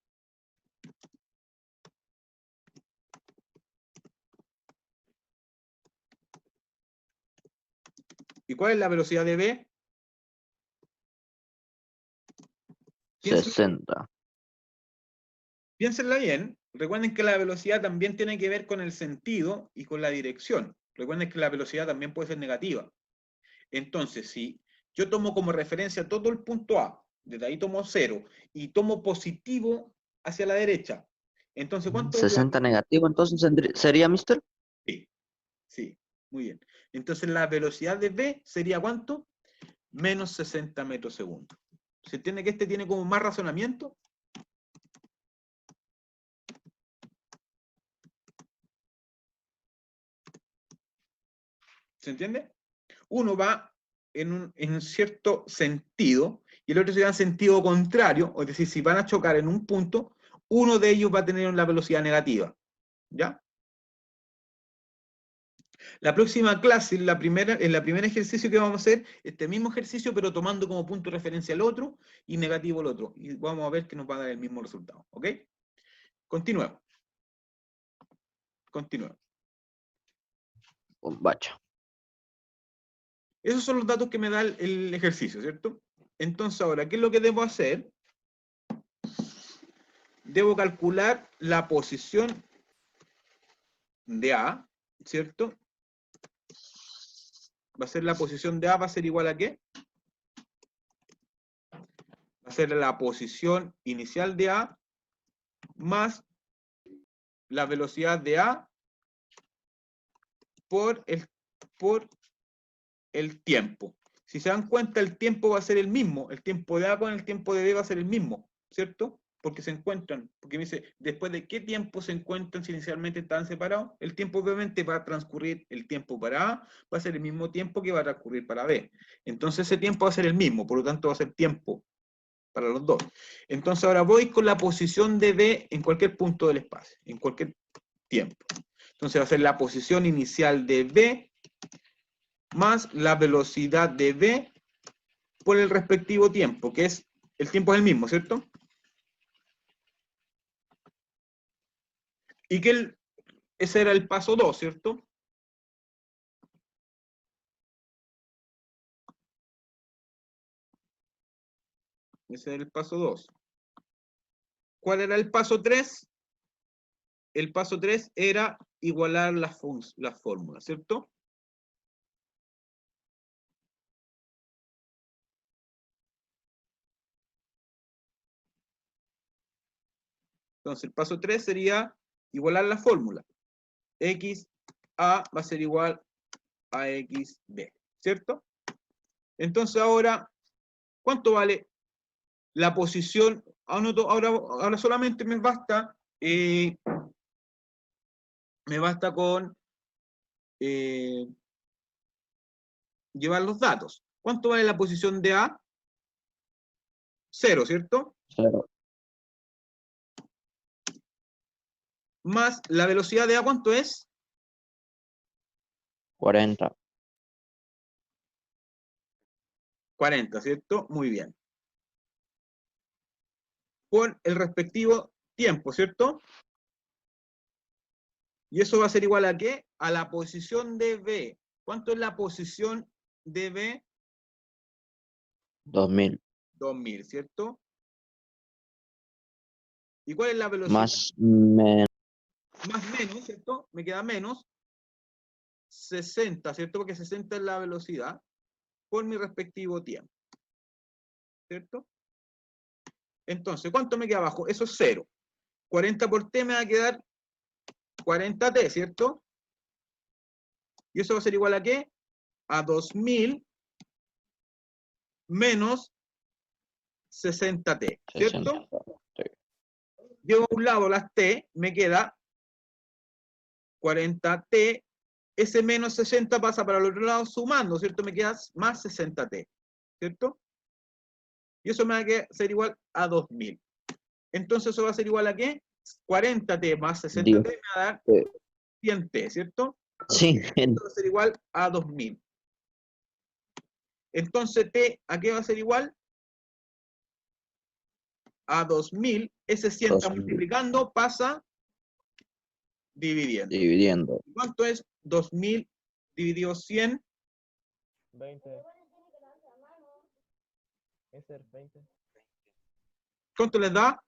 ¿Y cuál es la velocidad de B? 60. Piénsenla bien. Recuerden que la velocidad también tiene que ver con el sentido y con la dirección. Recuerden que la velocidad también puede ser negativa. Entonces, si yo tomo como referencia todo el punto A, desde ahí tomo 0, y tomo positivo hacia la derecha, entonces, ¿cuánto es la... 60 negativo, entonces sería, mister. Sí, sí, muy bien. Entonces, la velocidad de B sería ¿cuánto? Menos 60 metros segundo. ¿Se entiende que este tiene como más razonamiento? ¿Se entiende? Uno va en un cierto sentido y el otro se va en sentido contrario, es decir, si van a chocar en un punto, uno de ellos va a tener la velocidad negativa. ¿Ya? La próxima clase, en la primer ejercicio que vamos a hacer, este mismo ejercicio, pero tomando como punto de referencia el otro y negativo el otro. Y vamos a ver que nos va a dar el mismo resultado. ¿Ok? Continuemos. Continuemos. Bacha. Esos son los datos que me da el ejercicio, ¿cierto? Entonces ahora, ¿qué es lo que debo hacer? debo calcular la posición de A, ¿cierto? Va a ser la posición de A, va a ser igual a ¿qué? Va a ser la posición inicial de A más la velocidad de A por el tiempo. Si se dan cuenta, el tiempo va a ser el mismo. El tiempo de A con el tiempo de B va a ser el mismo, ¿cierto? Porque se encuentran. Porque me dice, ¿después de qué tiempo se encuentran si inicialmente estaban separados? El tiempo obviamente va a transcurrir, el tiempo para A va a ser el mismo tiempo que va a transcurrir para B. Entonces ese tiempo va a ser el mismo, por lo tanto va a ser tiempo para los dos. Entonces ahora voy con la posición de B en cualquier punto del espacio, en cualquier tiempo. Entonces va a ser la posición inicial de B más la velocidad de B por el respectivo tiempo, que es, el tiempo es el mismo, ¿cierto? Y que ese era el paso 2, ¿cierto? Ese era el paso 2. ¿Cuál era el paso 3? El paso 3 era igualar las fórmulas, ¿cierto? Entonces el paso 3 sería igualar la fórmula. XA va a ser igual a XB, ¿cierto? Entonces ahora, ¿cuánto vale la posición? Ahora solamente me basta con llevar los datos. ¿Cuánto vale la posición de A? 0, ¿cierto? 0. Más la velocidad de A, ¿cuánto es? 40. 40, ¿cierto? Muy bien. Por el respectivo tiempo, ¿cierto? Y eso va a ser igual a ¿qué? A la posición de B. ¿Cuánto es la posición de B? 2000. 2000, ¿cierto? ¿Y cuál es la velocidad? Más menos. Más menos, ¿cierto? Me queda menos 60, ¿cierto? Porque 60 es la velocidad por mi respectivo tiempo, ¿cierto? Entonces, ¿cuánto me queda abajo? Eso es 0. 40 por T me va a quedar 40T, ¿cierto? ¿Y eso va a ser igual a qué? A 2000 menos 60T, ¿cierto? 60. Sí. Llevo a un lado las T, me queda 40T, ese menos 60 pasa para el otro lado sumando, ¿cierto? Me queda más 60T, ¿cierto? Y eso me va a ser igual a 2000. Entonces eso va a ser igual a ¿qué? 40T más 60T me va a dar 100T, ¿cierto? Sí. Esto va a ser igual a 2000. Entonces T, ¿a qué va a ser igual? A 2000. Ese 100 está 2000. multiplicando, pasa dividiendo. Dividiendo. ¿Cuánto es 2000 dividido 100? 20. Ese es 20. ¿Cuánto les da?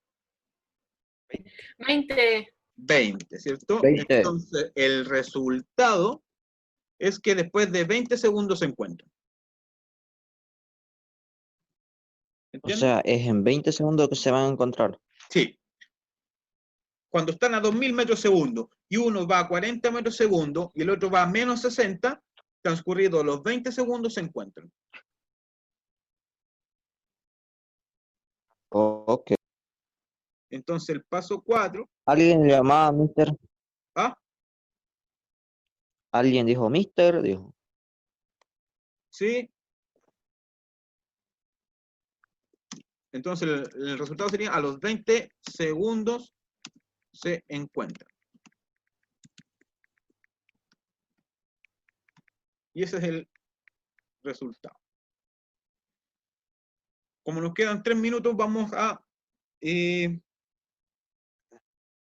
20. 20, ¿cierto? 20. Entonces el resultado es que después de 20 segundos se encuentran. O ¿Entienden? sea, es en 20 segundos que se van a encontrar. Sí. Cuando están a 2000 metros segundo y uno va a 40 metros segundo y el otro va a menos 60, transcurridos los 20 segundos se encuentran. Ok. Entonces el paso 4, ¿Alguien le llamaba Mister? ¿ah? ¿Alguien dijo Mister? Dijo. ¿Sí? Entonces el resultado sería a los 20 segundos se encuentran. Y ese es el resultado. Como nos quedan 3 minutos, vamos a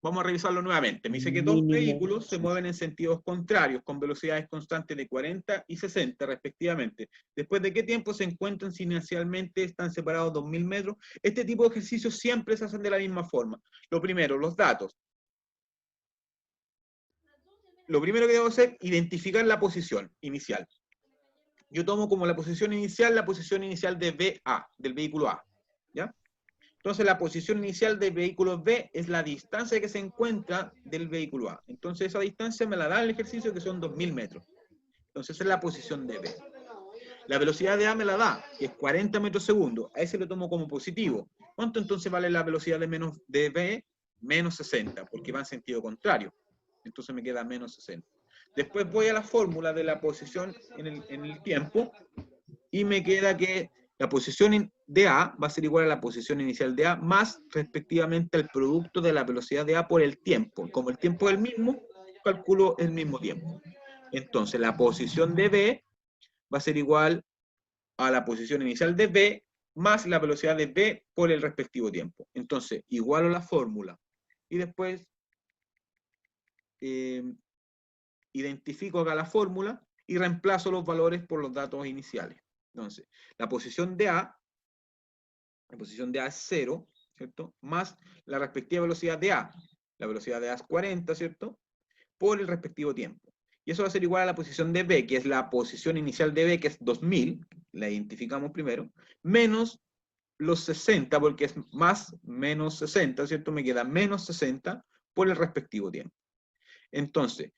Vamos a revisarlo nuevamente. Me dice que dos Mínimo. vehículos se mueven en sentidos contrarios, con velocidades constantes de 40 y 60 respectivamente. ¿Después de qué tiempo se encuentran si inicialmente están separados 2000 metros? Este tipo de ejercicios siempre se hacen de la misma forma. Lo primero, los datos. Lo primero que debo hacer, identificar la posición inicial. Yo tomo como la posición inicial de BA, del vehículo A. ¿Ya? Entonces, la posición inicial del vehículo B es la distancia que se encuentra del vehículo A. Entonces, esa distancia me la da el ejercicio, que son 2000 metros. Entonces, esa es la posición de B. La velocidad de A me la da, que es 40 metros segundo. A ese lo tomo como positivo. ¿Cuánto entonces vale la velocidad de B? Menos 60, porque va en sentido contrario. Entonces me queda menos 60. Después voy a la fórmula de la posición en el tiempo, y me queda que la posición de A va a ser igual a la posición inicial de A, más respectivamente el producto de la velocidad de A por el tiempo. Como el tiempo es el mismo, calculo el mismo tiempo. Entonces la posición de B va a ser igual a la posición inicial de B, más la velocidad de B por el respectivo tiempo. Entonces, igualo la fórmula. Y después identifico acá la fórmula y reemplazo los valores por los datos iniciales. Entonces, la posición de A es 0, ¿cierto? Más la respectiva velocidad de A. La velocidad de A es 40, ¿cierto? Por el respectivo tiempo. Y eso va a ser igual a la posición de B, que es la posición inicial de B, que es 2000, la identificamos primero, menos los 60, porque es más menos 60, ¿cierto? Me queda menos 60 por el respectivo tiempo. Entonces,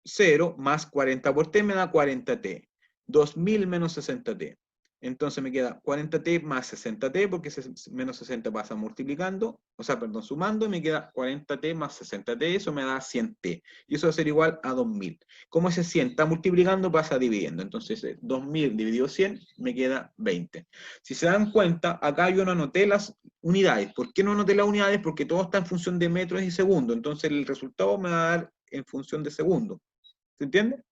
0 más 40 por t me da 40t. 2000 menos 60t. Entonces me queda 40t más 60t, porque menos 60 pasa multiplicando, o sea, perdón, sumando, y me queda 40t más 60t, eso me da 100t. Y eso va a ser igual a 2000. Como ese 100 está multiplicando, pasa dividiendo. Entonces 2000 dividido 100 me queda 20. Si se dan cuenta, acá yo no anoté las unidades. ¿Por qué no anoté las unidades? Porque todo está en función de metros y segundos. Entonces el resultado me va a dar en función de segundos. ¿Se entiende?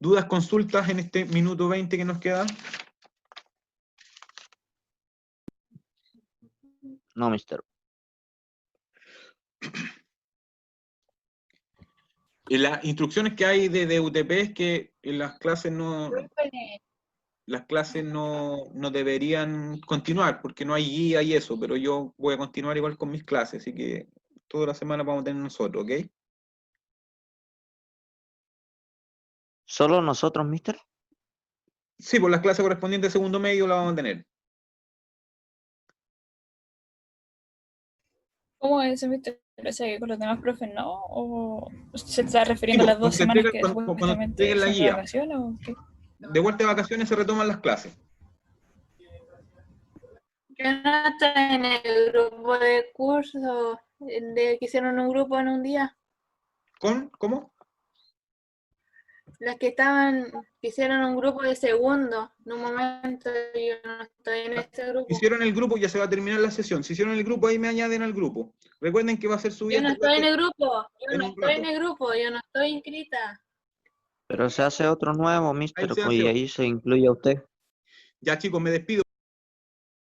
¿Dudas, consultas en este minuto 20 que nos queda? No, mister. Y las instrucciones que hay de UTP es que en las clases no deberían continuar, porque no hay guía y eso, pero yo voy a continuar igual con mis clases, así que toda la semana vamos a tener nosotros, ¿ok? ¿Solo nosotros, mister? Sí, por las clases correspondientes al segundo medio la vamos a tener. ¿Cómo es eso, mister? O sea, que con los demás profes no, o se está refiriendo a las 2 semanas que Cuando supuestamente entreguen la son de guía. vacaciones, ¿o qué? De vuelta de vacaciones se retoman las clases. Yo no estoy en el grupo de curso, que hicieron un grupo en un día. ¿Cómo? Las que hicieron un grupo de segundo, en un momento yo no estoy en ese grupo. Hicieron el grupo, ya se va a terminar la sesión. Si hicieron el grupo, ahí me añaden al grupo. Recuerden que va a ser subido. Yo no estoy en el grupo, yo no estoy inscrita. Pero se hace otro nuevo, mister, Ahí se pues, y hace. ahí se incluye a usted. Ya, chicos, me despido.